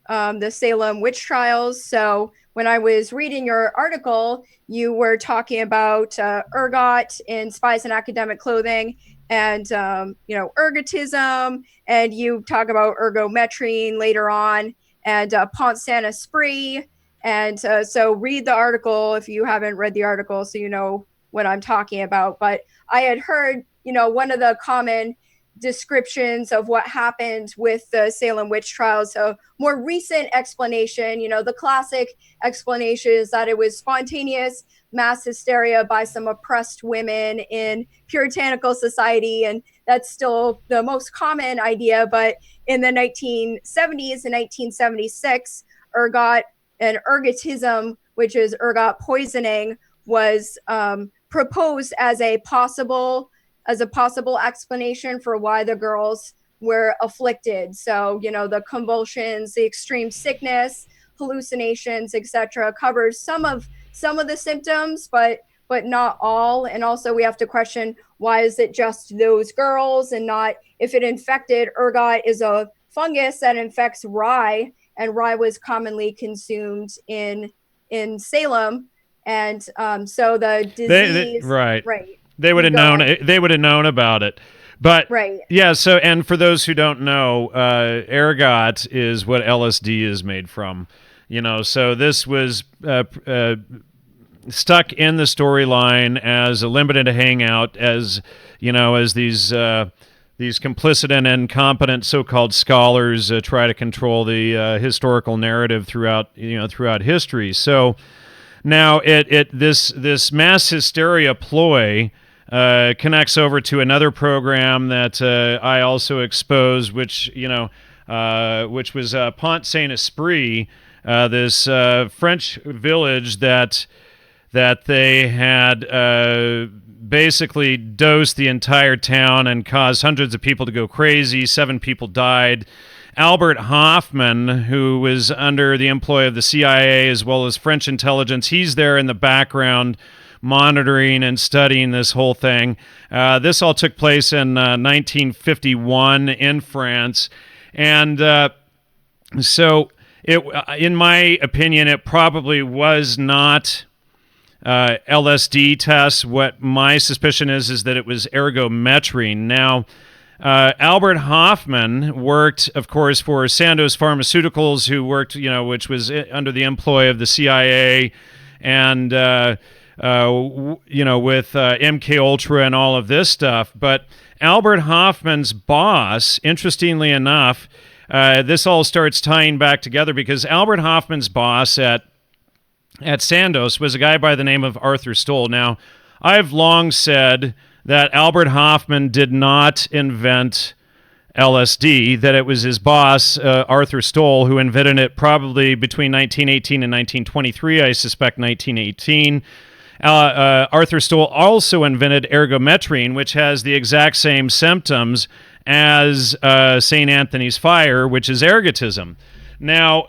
the Salem Witch Trials. So when I was reading your article, you were talking about ergot in Spies in Academic Clothing, and ergotism, and you talk about ergometrine later on, and Pont Saint Esprit. And so read the article if you haven't read the article, so you know what I'm talking about. But I had heard, one of the common descriptions of what happened with the Salem Witch Trials, a more recent explanation, the classic explanation is that it was spontaneous mass hysteria by some oppressed women in puritanical society, and that's still the most common idea. But in the 1970s, in 1976, ergot and ergotism, which is ergot poisoning, was proposed as a possible explanation for why the girls were afflicted. So, the convulsions, the extreme sickness, hallucinations, etc., covers some of the symptoms, but not all. And also we have to question, why is it just those girls and not, if it infected, ergot is a fungus that infects rye, and rye was commonly consumed in Salem. And so the disease, right. They would have known. They would have known about it. But right. Yeah. So, and for those who don't know, ergot is what LSD is made from. So this was stuck in the storyline as a limited hangout, as as these complicit and incompetent so-called scholars try to control the historical narrative throughout history. So now this mass hysteria ploy connects over to another program that I also exposed, which was Pont Saint-Esprit, this French village that they had basically dosed the entire town and caused hundreds of people to go crazy. 7 people died. Albert Hoffman, who was under the employ of the CIA as well as French intelligence, he's there in the background monitoring and studying this whole thing. This all took place in 1951 in France. And so, in my opinion, it probably was not LSD tests. What my suspicion is that it was ergometrine. Now, Albert Hoffman worked, of course, for Sandoz Pharmaceuticals, who worked, which was under the employ of the CIA, and with MK Ultra and all of this stuff. But Albert Hoffman's boss, interestingly enough, this all starts tying back together because Albert Hoffman's boss at Sandoz was a guy by the name of Arthur Stoll. Now, I've long said that Albert Hoffman did not invent LSD, that it was his boss, Arthur Stoll, who invented it probably between 1918 and 1923, I suspect 1918. Arthur Stoll also invented ergometrine, which has the exact same symptoms as St. Anthony's fire, which is ergotism. Now,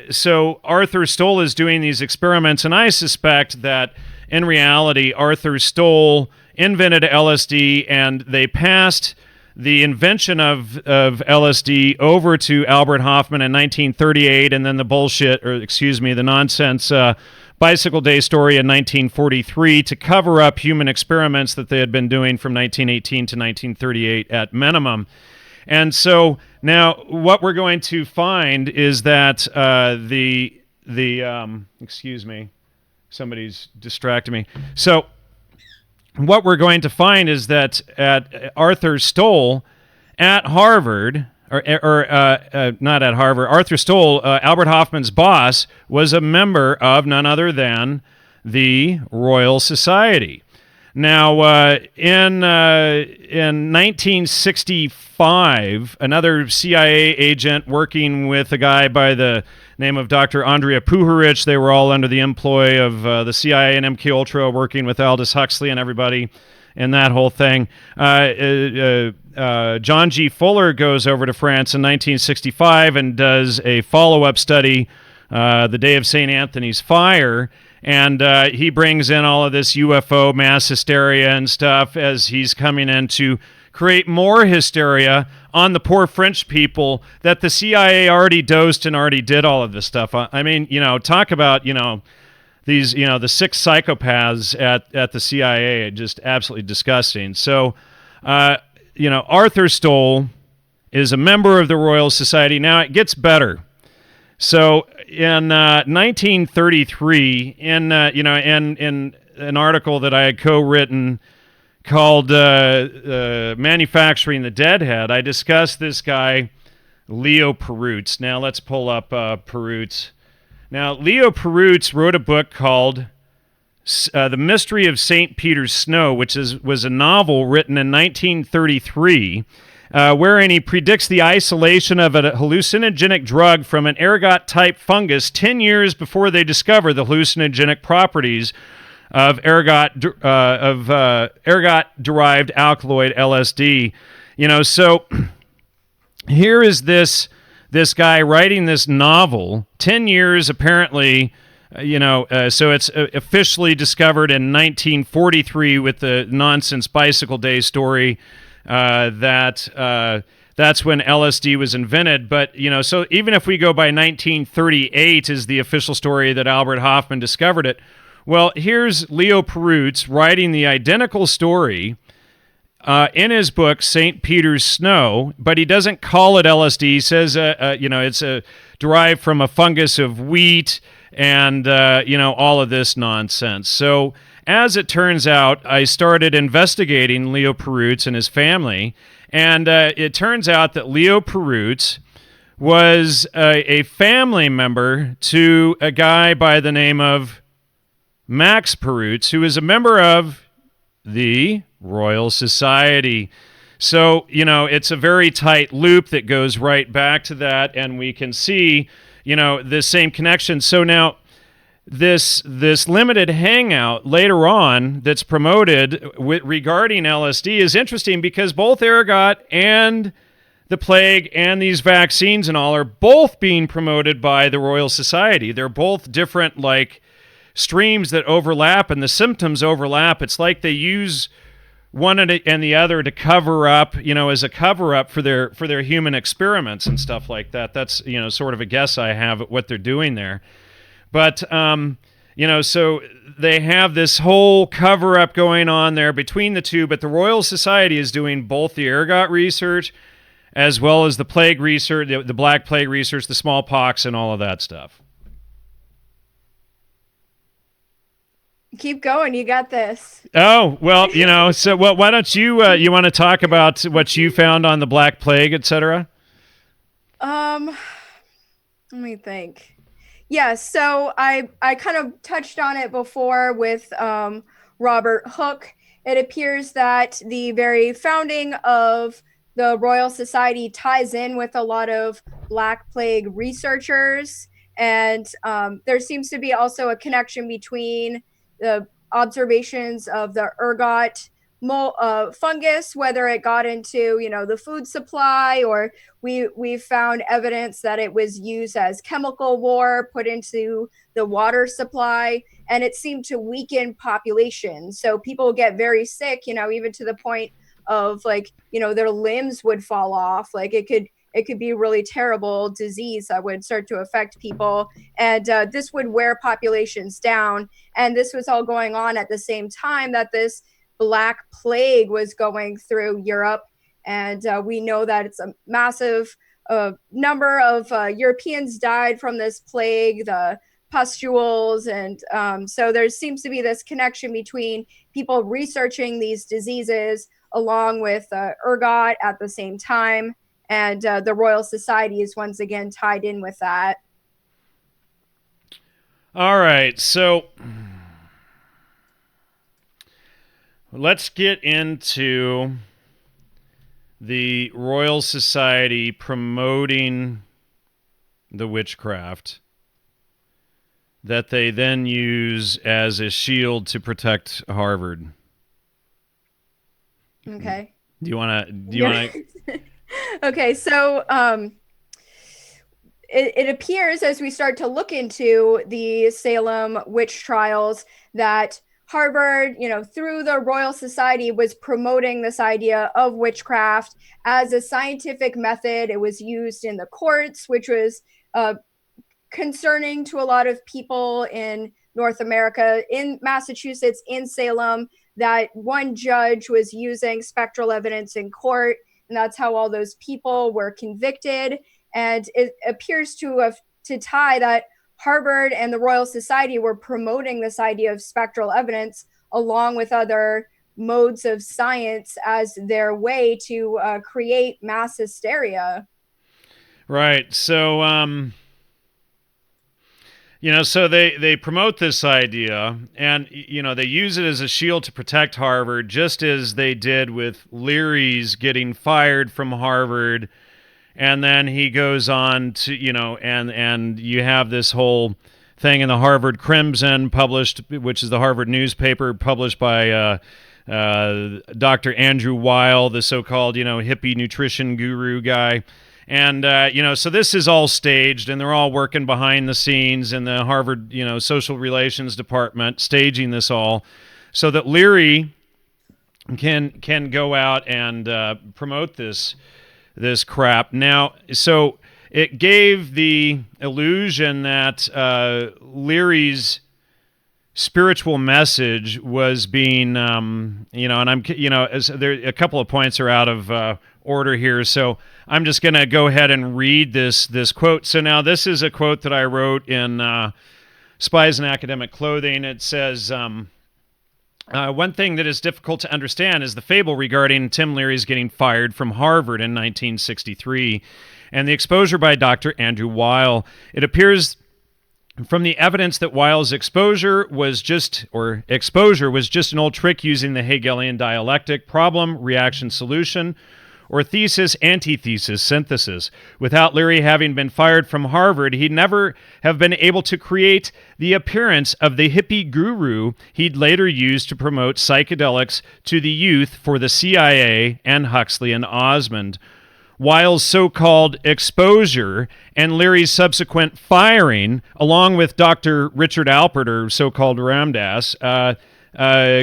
so Arthur Stoll is doing these experiments, and I suspect that in reality, Arthur Stoll invented LSD, and they passed the invention of LSD over to Albert Hoffman in 1938, and then the nonsense Bicycle Day story in 1943 to cover up human experiments that they had been doing from 1918 to 1938 at minimum. And so now what we're going to find is that excuse me, somebody's distracted me. So what we're going to find is that at Arthur Stoll at Harvard, not at Harvard, Arthur Stoll, Albert Hoffman's boss, was a member of none other than the Royal Society. Now, in 1965, another CIA agent working with a guy by the name of Dr. Andrea Puharich, they were all under the employ of the CIA and MK Ultra, working with Aldous Huxley and everybody in that whole thing. John G. Fuller goes over to France in 1965 and does a follow-up study, the day of St. Anthony's fire, and he brings in all of this UFO mass hysteria and stuff as he's coming in to create more hysteria on the poor French people that the CIA already dosed and already did all of this stuff. I mean, talk about, these, the sick psychopaths at the CIA, just absolutely disgusting. So, Arthur Stoll is a member of the Royal Society. Now, it gets better. So, in 1933, in an article that I had co-written called Manufacturing the Deadhead, I discussed this guy, Leo Perutz. Now, let's pull up Perutz. Now, Leo Perutz wrote a book called The Mystery of St. Peter's Snow, which was a novel written in 1933, wherein he predicts the isolation of a hallucinogenic drug from an ergot-type fungus 10 years before they discover the hallucinogenic properties of ergot-derived alkaloid LSD. So here is this guy writing this novel, 10 years apparently, so it's officially discovered in 1943 with the nonsense Bicycle Day story that's when LSD was invented. But, so even if we go by 1938 is the official story that Albert Hoffman discovered it, well, here's Leo Perutz writing the identical story in his book, St. Peter's Snow, but he doesn't call it LSD. He says, it's derived from a fungus of wheat and, all of this nonsense. So as it turns out, I started investigating Leo Perutz and his family, and it turns out that Leo Perutz was a family member to a guy by the name of Max Perutz, who is a member of the Royal Society. So, it's a very tight loop that goes right back to that, and we can see, the same connection. So now this limited hangout later on that's promoted regarding LSD is interesting because both ergot and the plague and these vaccines and all are both being promoted by the Royal Society. They're both different, streams that overlap, and the symptoms overlap. It's like they use one and the other to cover up, as a cover up for their human experiments and stuff like that. That's, sort of a guess I have at what they're doing there. But, so they have this whole cover up going on there between the two, but the Royal Society is doing both the ergot research as well as the plague research, the Black Plague research, the smallpox, and all of that stuff. Keep going. You got this. Oh, well, so why don't you, you want to talk about what you found on the Black Plague, et cetera? Let me think. Yeah, so I kind of touched on it before with Robert Hooke. It appears that the very founding of the Royal Society ties in with a lot of Black Plague researchers. And there seems to be also a connection between the observations of the ergot fungus, whether it got into, the food supply, or we found evidence that it was used as chemical war put into the water supply, and it seemed to weaken populations. So people get very sick, even to the point of their limbs would fall off. It could be a really terrible disease that would start to affect people. And this would wear populations down. And this was all going on at the same time that this Black Plague was going through Europe. And we know that it's a massive number of Europeans died from this plague, the pustules. And so there seems to be this connection between people researching these diseases along with ergot at the same time. And the Royal Society is once again tied in with that. All right, so let's get into the Royal Society promoting the witchcraft that they then use as a shield to protect Harvard. Okay. Do you want to? Okay, so it appears as we start to look into the Salem Witch Trials that Harvard, through the Royal Society, was promoting this idea of witchcraft as a scientific method. It was used in the courts, which was concerning to a lot of people in North America, in Massachusetts, in Salem, that one judge was using spectral evidence in court. And that's how all those people were convicted. And it appears to tie that Harvard and the Royal Society were promoting this idea of spectral evidence along with other modes of science as their way to create mass hysteria. Right. So, so they promote this idea, and, they use it as a shield to protect Harvard, just as they did with Leary's getting fired from Harvard. And then he goes on to, and you have this whole thing in the Harvard Crimson published, which is the Harvard newspaper published by Dr. Andrew Weil, the so-called, hippie nutrition guru guy. And, so this is all staged, and they're all working behind the scenes in the Harvard, social relations department, staging this all so that Leary can go out and promote this crap. Now, so it gave the illusion that Leary's spiritual message was being, and I'm, there a couple of points are out of order here, so I'm just going to go ahead and read this quote. So now this is a quote that I wrote in Spies in Academic Clothing. It says, one thing that is difficult to understand is the fable regarding Tim Leary's getting fired from Harvard in 1963 and the exposure by Dr. Andrew Weil. It appears from the evidence that Weil's exposure was just an old trick using the Hegelian dialectic problem, reaction, solution, or thesis, antithesis, synthesis. Without Leary having been fired from Harvard, he'd never have been able to create the appearance of the hippie guru he'd later use to promote psychedelics to the youth for the CIA and Huxley and Osmond. Weil's so-called exposure and Leary's subsequent firing, along with Dr. Richard Alpert, or so-called Ramdas,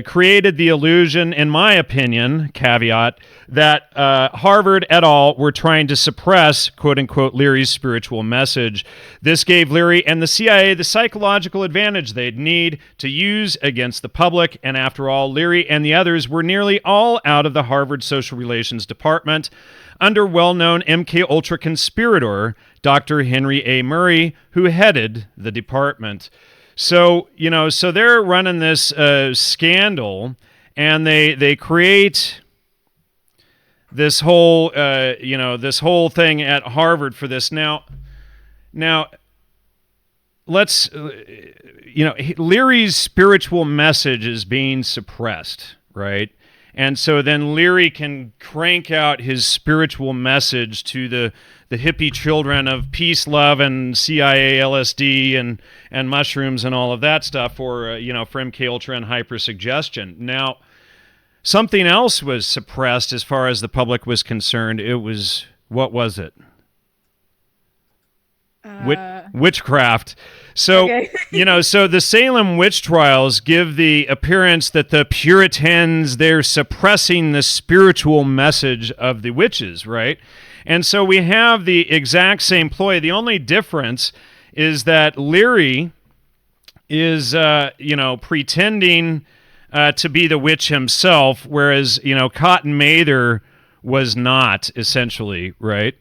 created the illusion, in my opinion, caveat, that Harvard et al. Were trying to suppress, quote-unquote, Leary's spiritual message. This gave Leary and the CIA the psychological advantage they'd need to use against the public, and after all, Leary and the others were nearly all out of the Harvard Social Relations Department under well-known MK-Ultra conspirator Dr. Henry A. Murray, who headed the department. So, so they're running this scandal, and they create this whole, this whole thing at Harvard for this. Now, let's, Leary's spiritual message is being suppressed, right? And so then Leary can crank out his spiritual message to the hippie children of peace, love, and CIA, LSD, and mushrooms and all of that stuff for MK Ultra and hypersuggestion. Now, something else was suppressed as far as the public was concerned. It was, what was it? Witchcraft. So, okay. So the Salem Witch Trials give the appearance that the Puritans, they're suppressing the spiritual message of the witches, right? And so we have the exact same ploy. The only difference is that Leary is, pretending to be the witch himself, whereas, Cotton Mather was not, essentially, right?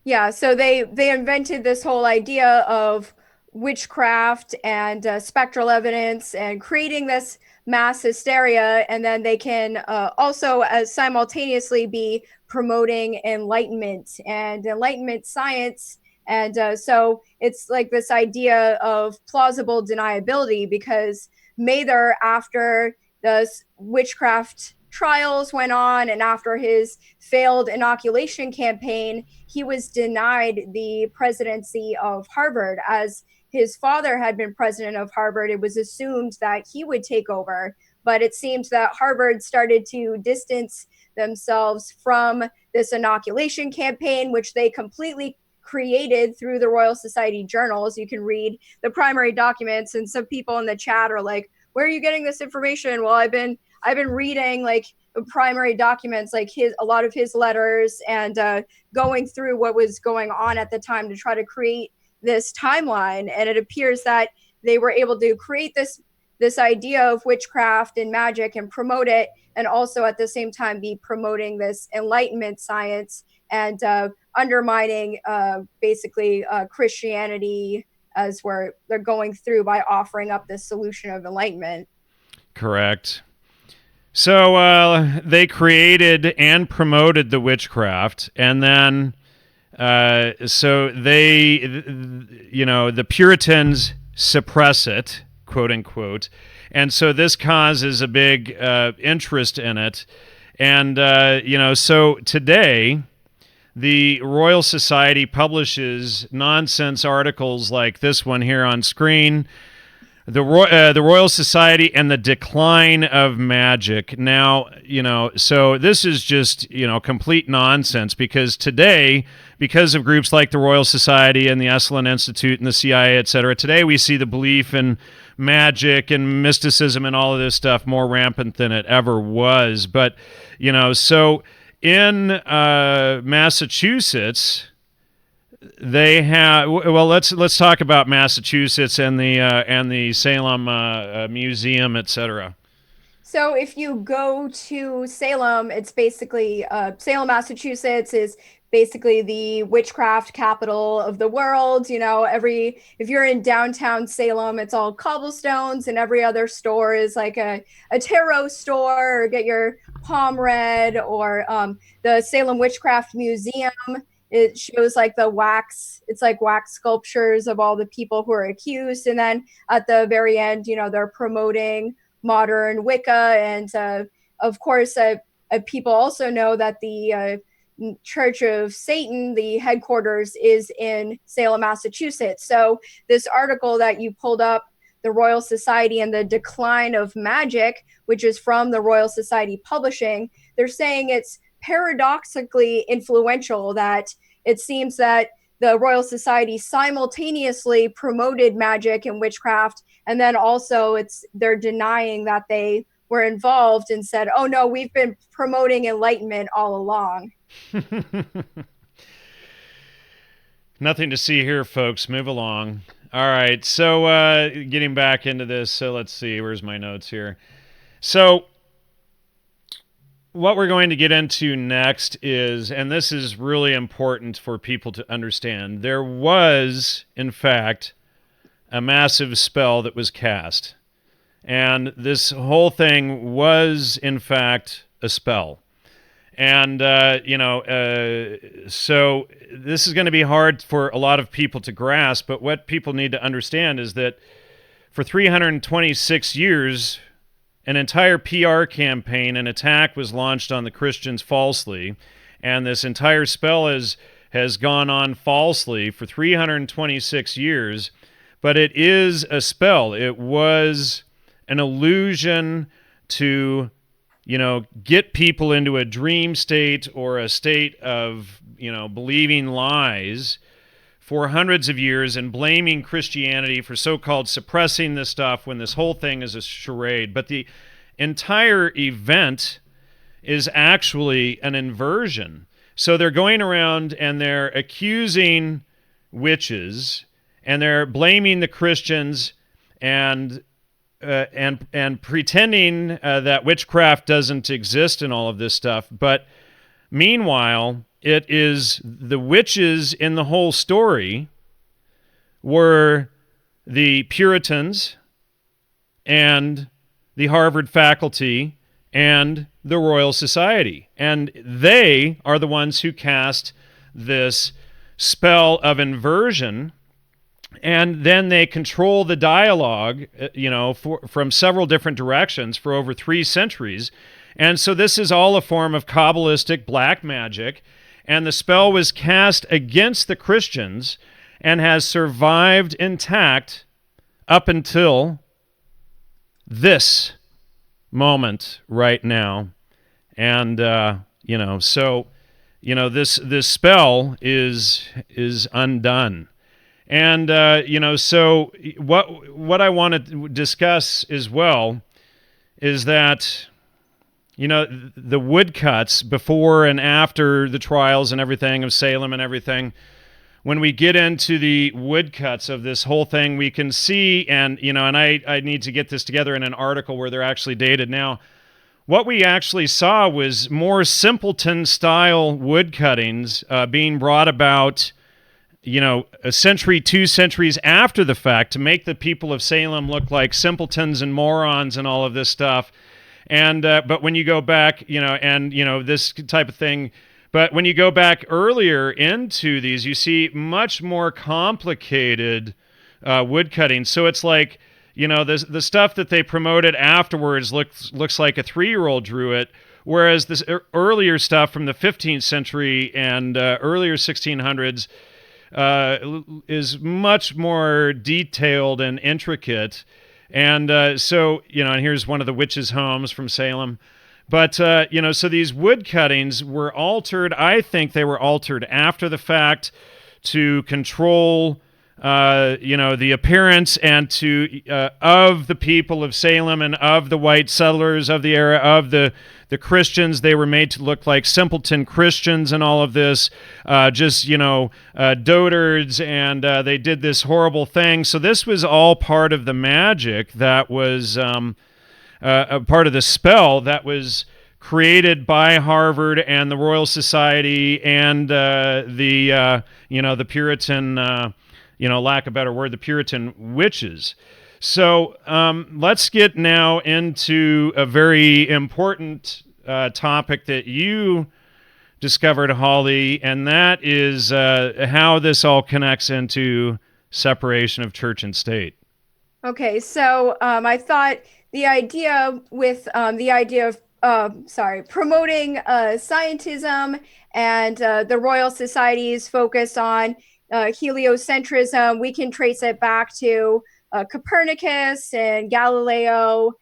Yeah, so they invented this whole idea of witchcraft and spectral evidence and creating this mass hysteria, and then they can also simultaneously be promoting enlightenment and enlightenment science. And so it's like this idea of plausible deniability, because Mather, after the witchcraft trials went on and after his failed inoculation campaign, he was denied the presidency of Harvard. As his father had been president of Harvard, it was assumed that he would take over. But it seems that Harvard started to distance themselves from this inoculation campaign, which they completely created through the Royal Society journals. You can read the primary documents, and some people in the chat are like, where are you getting this information? Well, I've been reading like primary documents, like a lot of his letters, and going through what was going on at the time to try to create this timeline. And it appears that they were able to create this idea of witchcraft and magic and promote it, and also at the same time be promoting this enlightenment science and undermining basically Christianity as they're going through by offering up this solution of enlightenment. Correct. So they created and promoted the witchcraft, and then so they, the Puritans suppress it, quote unquote, and so this causes a big interest in it, and so today the Royal Society publishes nonsense articles like this one here on screen. The Royal Society and the Decline of Magic. Now, so this is just, complete nonsense, because today, because of groups like the Royal Society and the Esalen Institute and the CIA, etc., today we see the belief in magic and mysticism and all of this stuff more rampant than it ever was. But, so in Massachusetts, they have, well, let's talk about Massachusetts and the Salem Museum, etc. So if you go to Salem, it's basically Salem, Massachusetts is basically the witchcraft capital of the world. If you're in downtown Salem, it's all cobblestones, and every other store is like a tarot store, or get your palm read, or the Salem Witchcraft Museum it shows like the wax, it's like wax sculptures of all the people who are accused. And then at the very end, they're promoting modern Wicca. And of course, people also know that the Church of Satan, the headquarters, is in Salem, Massachusetts. So this article that you pulled up, the Royal Society and the Decline of Magic, which is from the Royal Society Publishing, they're saying it's paradoxically influential, that it seems that the Royal Society simultaneously promoted magic and witchcraft, and then also they're denying that they were involved and said, oh no, we've been promoting enlightenment all along. Nothing to see here, folks. Move along. All right, so getting back into this, so let's see, where's my notes here? So what we're going to get into next is, and this is really important for people to understand, there was, in fact, a massive spell that was cast. And this whole thing was, in fact, a spell. And, so this is going to be hard for a lot of people to grasp, but what people need to understand is that for 326 years, an entire PR campaign, an attack was launched on the Christians falsely, and this entire spell has gone on falsely for 326 years, but it is a spell. It was an illusion to get people into a dream state or a state of, believing lies for hundreds of years and blaming Christianity for so-called suppressing this stuff when this whole thing is a charade. But the entire event is actually an inversion. So they're going around and they're accusing witches and they're blaming the Christians and pretending that witchcraft doesn't exist and all of this stuff. But meanwhile, it is the witches in the whole story were the Puritans and the Harvard faculty and the Royal Society. And they are the ones who cast this spell of inversion. And then they control the dialogue, from several different directions for over 3 centuries. And so this is all a form of Kabbalistic black magic. And the spell was cast against the Christians and has survived intact up until this moment right now. And, this spell is undone. And, so what I want to discuss as well is that, the woodcuts before and after the trials and everything of Salem and everything, when we get into the woodcuts of this whole thing, we can see, and, and I need to get this together in an article where they're actually dated now. What we actually saw was more simpleton-style woodcuttings being brought about a century, 2 centuries after the fact to make the people of Salem look like simpletons and morons and all of this stuff. And but when you go back, this type of thing, but when you go back earlier into these, you see much more complicated woodcutting. So it's like, the stuff that they promoted afterwards looks like a 3-year-old drew it, whereas this earlier stuff from the 15th century and earlier 1600s is much more detailed and intricate. And so, and here's one of the witches' homes from Salem. But, so these wood cuttings were altered. I think they were altered after the fact to control, the appearance and of the people of Salem and of the white settlers of the era, of the Christians. They were made to look like simpleton Christians and all of this, dotards, and they did this horrible thing. So this was all part of the magic that was a part of the spell that was created by Harvard and the Royal Society and the Puritan, lack of a better word, the Puritan witches. So let's get now into a very important topic that you discovered Holly, and that is how this all connects into separation of church and state. Okay, so I thought the idea with the idea of promoting scientism and the Royal Society's focus on heliocentrism, we can trace it back to Copernicus and Galileo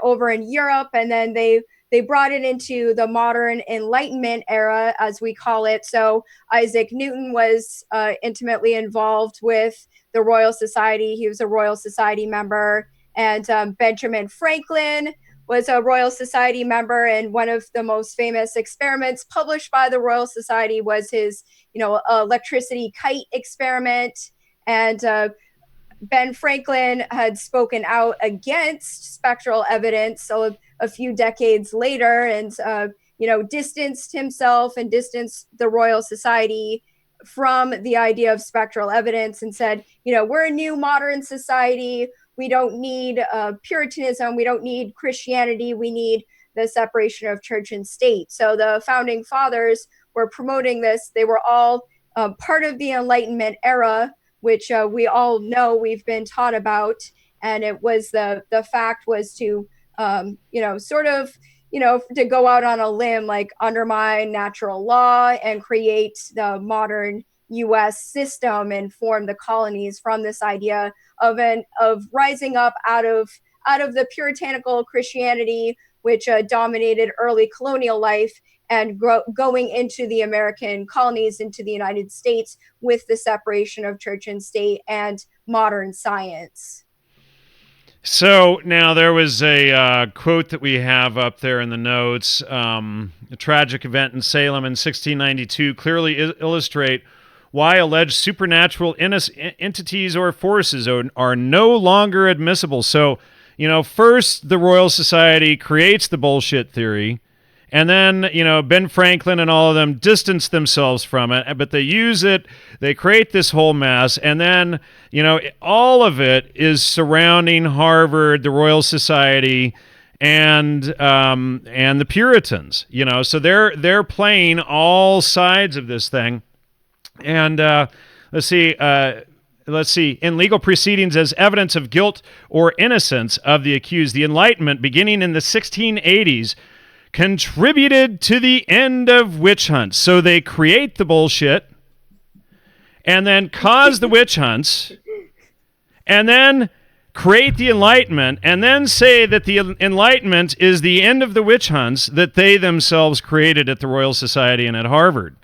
over in Europe, and then they brought it into the modern Enlightenment era, as we call it. So Isaac Newton was intimately involved with the Royal Society. He was a Royal Society member. And Benjamin Franklin was a Royal Society member. And one of the most famous experiments published by the Royal Society was his, electricity kite experiment. And Ben Franklin had spoken out against spectral evidence a few decades later, and distanced himself and distanced the Royal Society from the idea of spectral evidence, and said, we're a new modern society. We don't need Puritanism. We don't need Christianity. We need the separation of church and state. So the founding fathers were promoting this. They were all part of the Enlightenment era, which we all know, we've been taught about. And it was the fact was to, to go out on a limb, like undermine natural law and create the modern U.S. system and form the colonies from this idea of rising up out of the puritanical Christianity, which dominated early colonial life, and going into the American colonies, into the United States, with the separation of church and state and modern science. So now there was a quote that we have up there in the notes. A tragic event in Salem in 1692 clearly illustrate why alleged supernatural entities or forces are no longer admissible. So, first the Royal Society creates the bullshit theory, and then, Ben Franklin and all of them distance themselves from it, but they use it, they create this whole mess, and then, all of it is surrounding Harvard, the Royal Society, and the Puritans, so they're playing all sides of this thing. And let's see, in legal proceedings as evidence of guilt or innocence of the accused, the Enlightenment, beginning in the 1680s, contributed to the end of witch hunts. So they create the bullshit and then cause the witch hunts and then create the Enlightenment and then say that the Enlightenment is the end of the witch hunts that they themselves created at the Royal Society and at Harvard.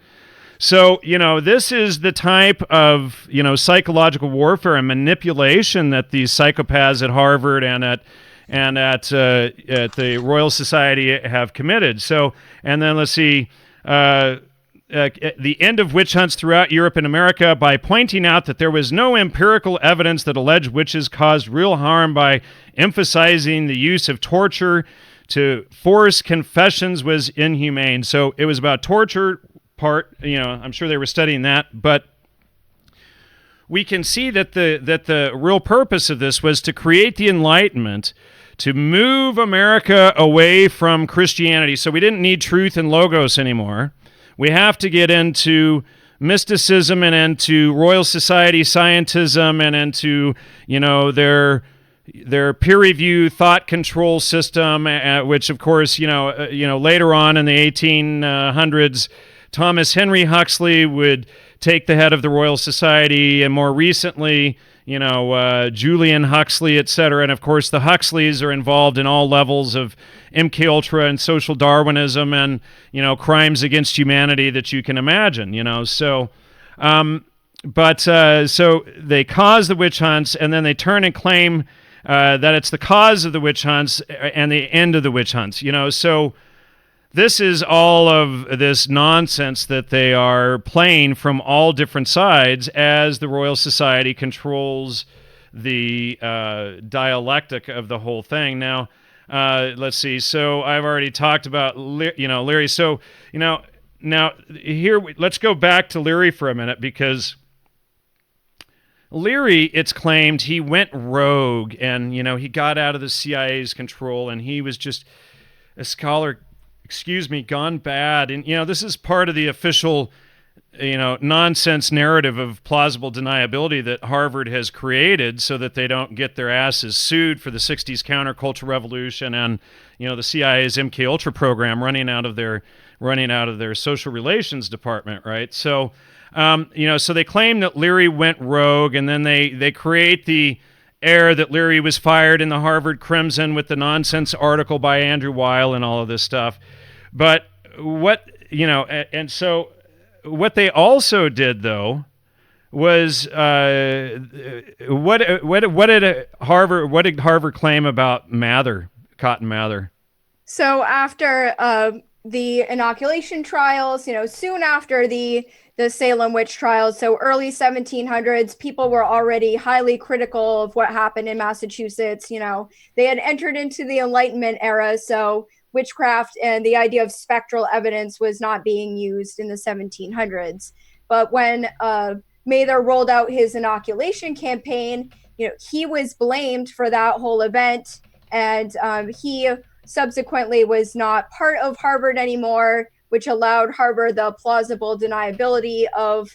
So, this is the type of, psychological warfare and manipulation that these psychopaths at Harvard and at the Royal Society have committed. So, and then let's see, the end of witch hunts throughout Europe and America by pointing out that there was no empirical evidence that alleged witches caused real harm by emphasizing the use of torture to force confessions was inhumane. So it was about torture part, I'm sure they were studying that, but we can see that the real purpose of this was to create the Enlightenment, to move America away from Christianity. So we didn't need truth and logos anymore. We have to get into mysticism and into Royal Society scientism and into, their peer review thought control system, which of course, later on in the 1800s, Thomas Henry Huxley would take the head of the Royal Society, and more recently, Julian Huxley, etc. And of course, the Huxleys are involved in all levels of MK Ultra and social Darwinism and crimes against humanity that you can imagine. So they cause the witch hunts, and then they turn and claim that it's the cause of the witch hunts and the end of the witch hunts. So. This is all of this nonsense that they are playing from all different sides as the Royal Society controls the dialectic of the whole thing. Now, let's see. So I've already talked about, Leary. So, now here, let's go back to Leary for a minute, because Leary, it's claimed, he went rogue and, he got out of the CIA's control, and he was just a scholar gone bad. And, this is part of the official, nonsense narrative of plausible deniability that Harvard has created so that they don't get their asses sued for the 60s counterculture revolution and, the CIA's MK Ultra program running out of their social relations department, right? So, so they claim that Leary went rogue, and then they create the air that Leary was fired in the Harvard Crimson with the nonsense article by Andrew Weil and all of this stuff. But what they also did, though, was what did Harvard claim about Cotton Mather? So after the inoculation trials, soon after the Salem Witch Trials, so early 1700s, people were already highly critical of what happened in Massachusetts. They had entered into the Enlightenment era, so witchcraft and the idea of spectral evidence was not being used in the 1700s. But when Mather rolled out his inoculation campaign, he was blamed for that whole event, and he subsequently was not part of Harvard anymore, which allowed Harvard the plausible deniability of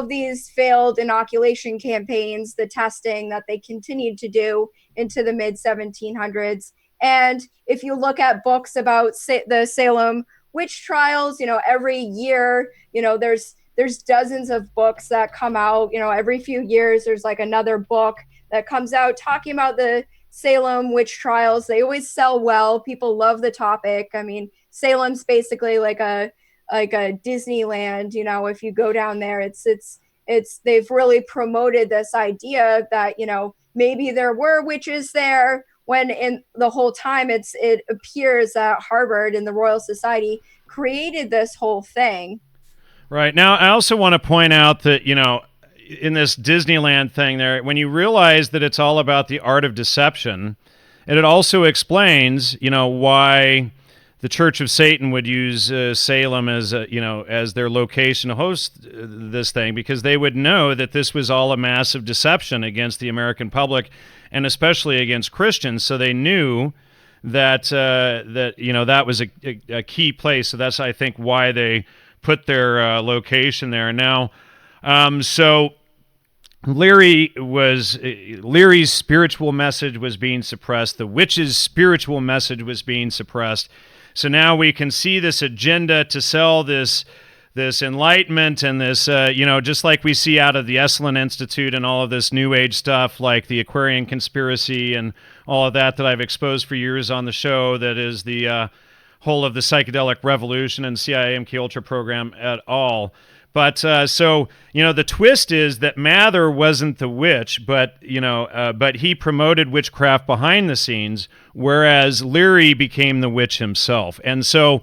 these failed inoculation campaigns, the testing that they continued to do into the mid 1700s. And if you look at books about the Salem Witch Trials, every year, there's dozens of books that come out. Every few years there's like another book that comes out talking about the Salem Witch Trials. They always sell well. People love the topic. I mean, Salem's basically like a Disneyland. If you go down there, it's they've really promoted this idea that maybe there were witches there, when in the whole time it appears that Harvard and the Royal Society created this whole thing. Right. Now, I also want to point out that in this Disneyland thing there, when you realize that it's all about the art of deception, and it also explains, why the Church of Satan would use Salem as as their location to host this thing, because they would know that this was all a massive deception against the American public, and especially against Christians. So they knew that that was a key place. So that's, I think, why they put their location there. Now, so Leary's spiritual message was being suppressed. The witch's spiritual message was being suppressed. So now we can see this agenda to sell this enlightenment and this, just like we see out of the Esalen Institute and all of this New Age stuff, like the Aquarian conspiracy and all of that I've exposed for years on the show, that is the whole of the psychedelic revolution and CIA MK Ultra program at all. But so the twist is that Mather wasn't the witch, but he promoted witchcraft behind the scenes, whereas Leary became the witch himself. And so,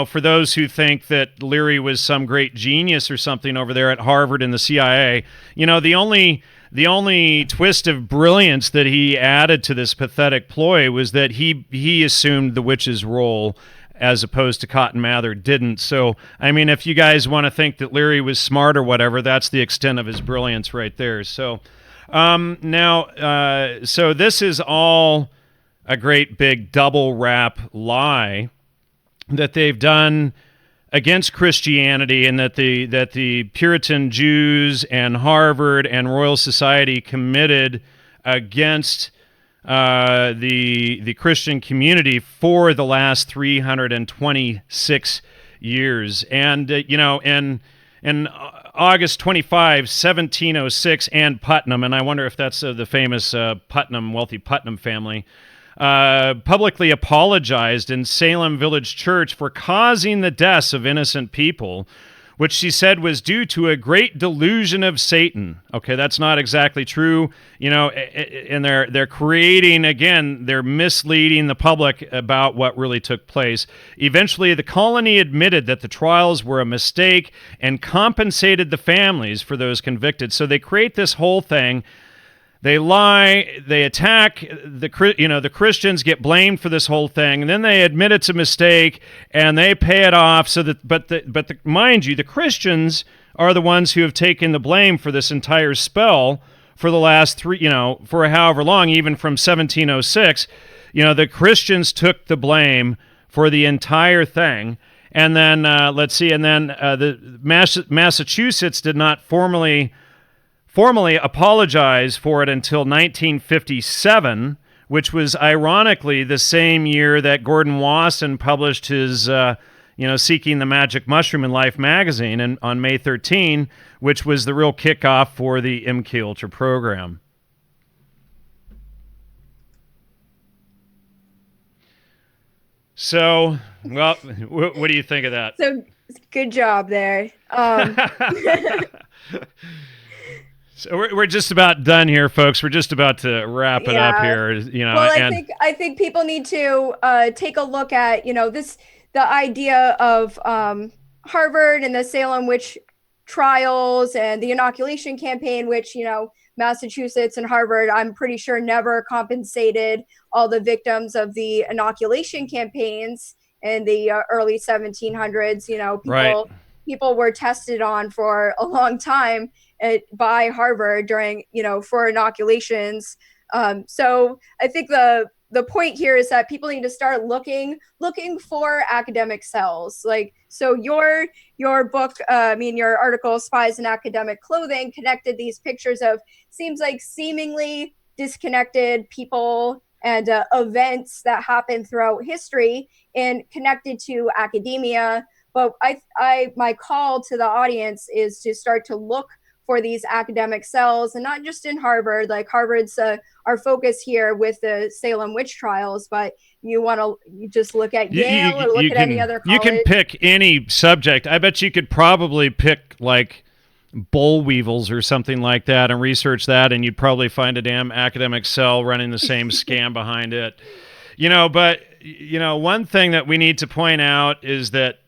for those who think that Leary was some great genius or something over there at Harvard and the CIA, the only twist of brilliance that he added to this pathetic ploy was that he assumed the witch's role, as opposed to Cotton Mather didn't. So, I mean, if you guys want to think that Leary was smart or whatever, that's the extent of his brilliance right there. So, so this is all a great big double rap lie that they've done against Christianity, and that the Puritan Jews and Harvard and Royal Society committed against the Christian community for the last 326 years. And in August 25, 1706, Ann Putnam, and I wonder if that's the famous wealthy Putnam family, publicly apologized in Salem Village Church for causing the deaths of innocent people, which she said was due to a great delusion of Satan. Okay, that's not exactly true, and they're creating, again, they're misleading the public about what really took place. Eventually, the colony admitted that the trials were a mistake and compensated the families for those convicted. So they create this whole thing. They lie, they attack the Christians, get blamed for this whole thing, and then they admit it's a mistake and they pay it off. So that, mind you, the Christians are the ones who have taken the blame for this entire spell for the last for however long, even from 1706. The Christians took the blame for the entire thing. And then let's see, and then Massachusetts did not formally apologize for it until 1957, which was ironically the same year that Gordon Wasson published his, Seeking the Magic Mushroom in Life magazine, and on May 13, which was the real kickoff for the MK Ultra program. So, well, what do you think of that? So, good job there. So we're just about done here, folks. We're just about to wrap it up here. Well, I think people need to take a look at the idea of Harvard and the Salem Witch Trials and the inoculation campaign, which Massachusetts and Harvard, I'm pretty sure, never compensated all the victims of the inoculation campaigns in the early 1700s. People were tested on for a long time by Harvard during, for inoculations. So I think the point here is that people need to start looking for academic cells. So your book, your article, Spies in Academic Clothing, connected these pictures of seemingly disconnected people and events that happen throughout history and connected to academia. But my call to the audience is to start to look for these academic cells, and not just in Harvard. Harvard's our focus here with the Salem Witch Trials, but you just look at Yale or look at any other college. You can pick any subject. I bet you could probably pick boll weevils or something like that and research that, and you'd probably find a damn academic cell running the same scam behind it. But one thing that we need to point out is that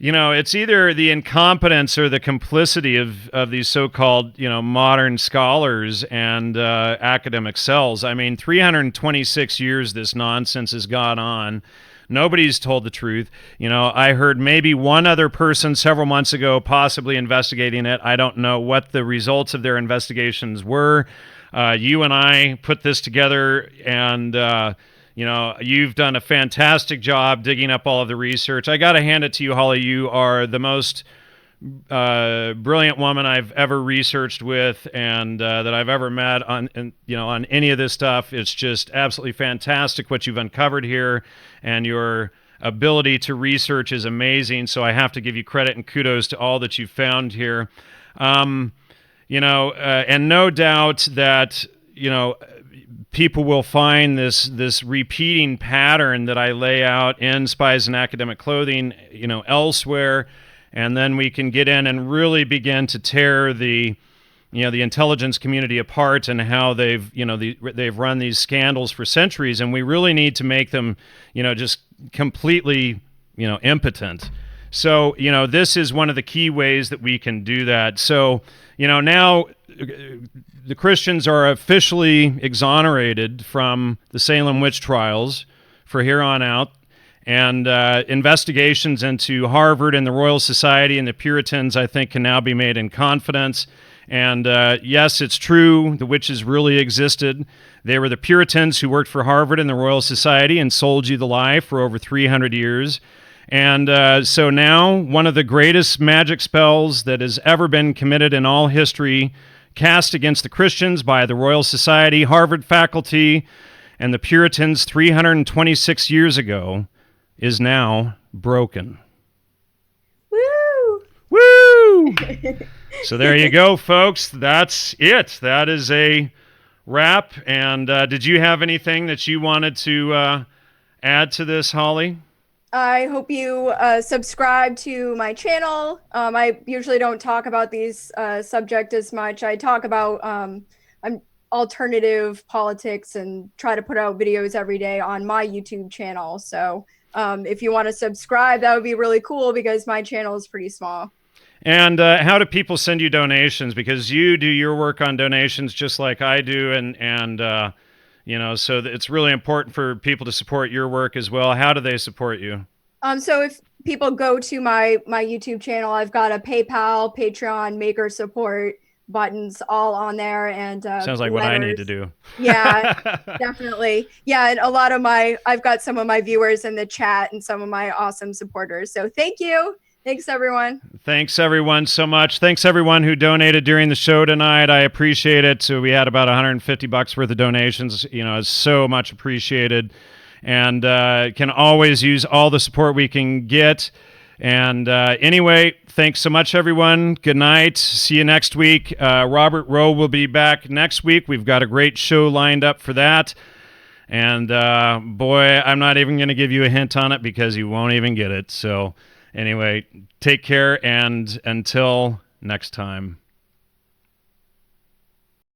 it's either the incompetence or the complicity of these so-called, modern scholars and academic cells. 326 years this nonsense has gone on. Nobody's told the truth. I heard maybe one other person several months ago possibly investigating it. I don't know what the results of their investigations were. You and I put this together, and you've done a fantastic job digging up all of the research. I got to hand it to you, Holly. You are the most brilliant woman I've ever researched with, and that I've ever met on any of this stuff. It's just absolutely fantastic what you've uncovered here, and your ability to research is amazing. So I have to give you credit and kudos to all that you've found here. And no doubt that people will find this repeating pattern that I lay out in Spies in Academic Clothing, elsewhere, and then we can get in and really begin to tear the intelligence community apart and how they've run these scandals for centuries, and we really need to make them just completely impotent. So this is one of the key ways that we can do that. So now the Christians are officially exonerated from the Salem Witch Trials for here on out, and investigations into Harvard and the Royal Society and the Puritans, I think, can now be made in confidence. And yes, it's true, the witches really existed. They were the Puritans who worked for Harvard and the Royal Society and sold you the lie for over 300 years. And so now, one of the greatest magic spells that has ever been committed in all history, cast against the Christians by the Royal Society, Harvard faculty, and the Puritans 326 years ago, is now broken. Woo! Woo! So there you go, folks. That's it. That is a wrap. And did you have anything that you wanted to add to this, Holly? I hope you subscribe to my channel. I usually don't talk about these subjects as much. I talk about alternative politics and try to put out videos every day on my YouTube channel. So if you want to subscribe, that would be really cool because my channel is pretty small. And how do people send you donations? Because you do your work on donations just like I do, and so it's really important for people to support your work as well. How do they support you? So if people go to my YouTube channel, I've got a PayPal, Patreon, Maker support buttons all on there, and sounds like what I need to do. Yeah, definitely. Yeah, and I've got some of my viewers in the chat and some of my awesome supporters. So thank you. Thanks, everyone. Thanks, everyone, so much. Thanks, everyone who donated during the show tonight. I appreciate it. So we had about $150 worth of donations. It's so much appreciated. And can always use all the support we can get. And anyway, thanks so much, everyone. Good night. See you next week. Robert Rowe will be back next week. We've got a great show lined up for that. And boy, I'm not even going to give you a hint on it because you won't even get it. So anyway, take care, and until next time.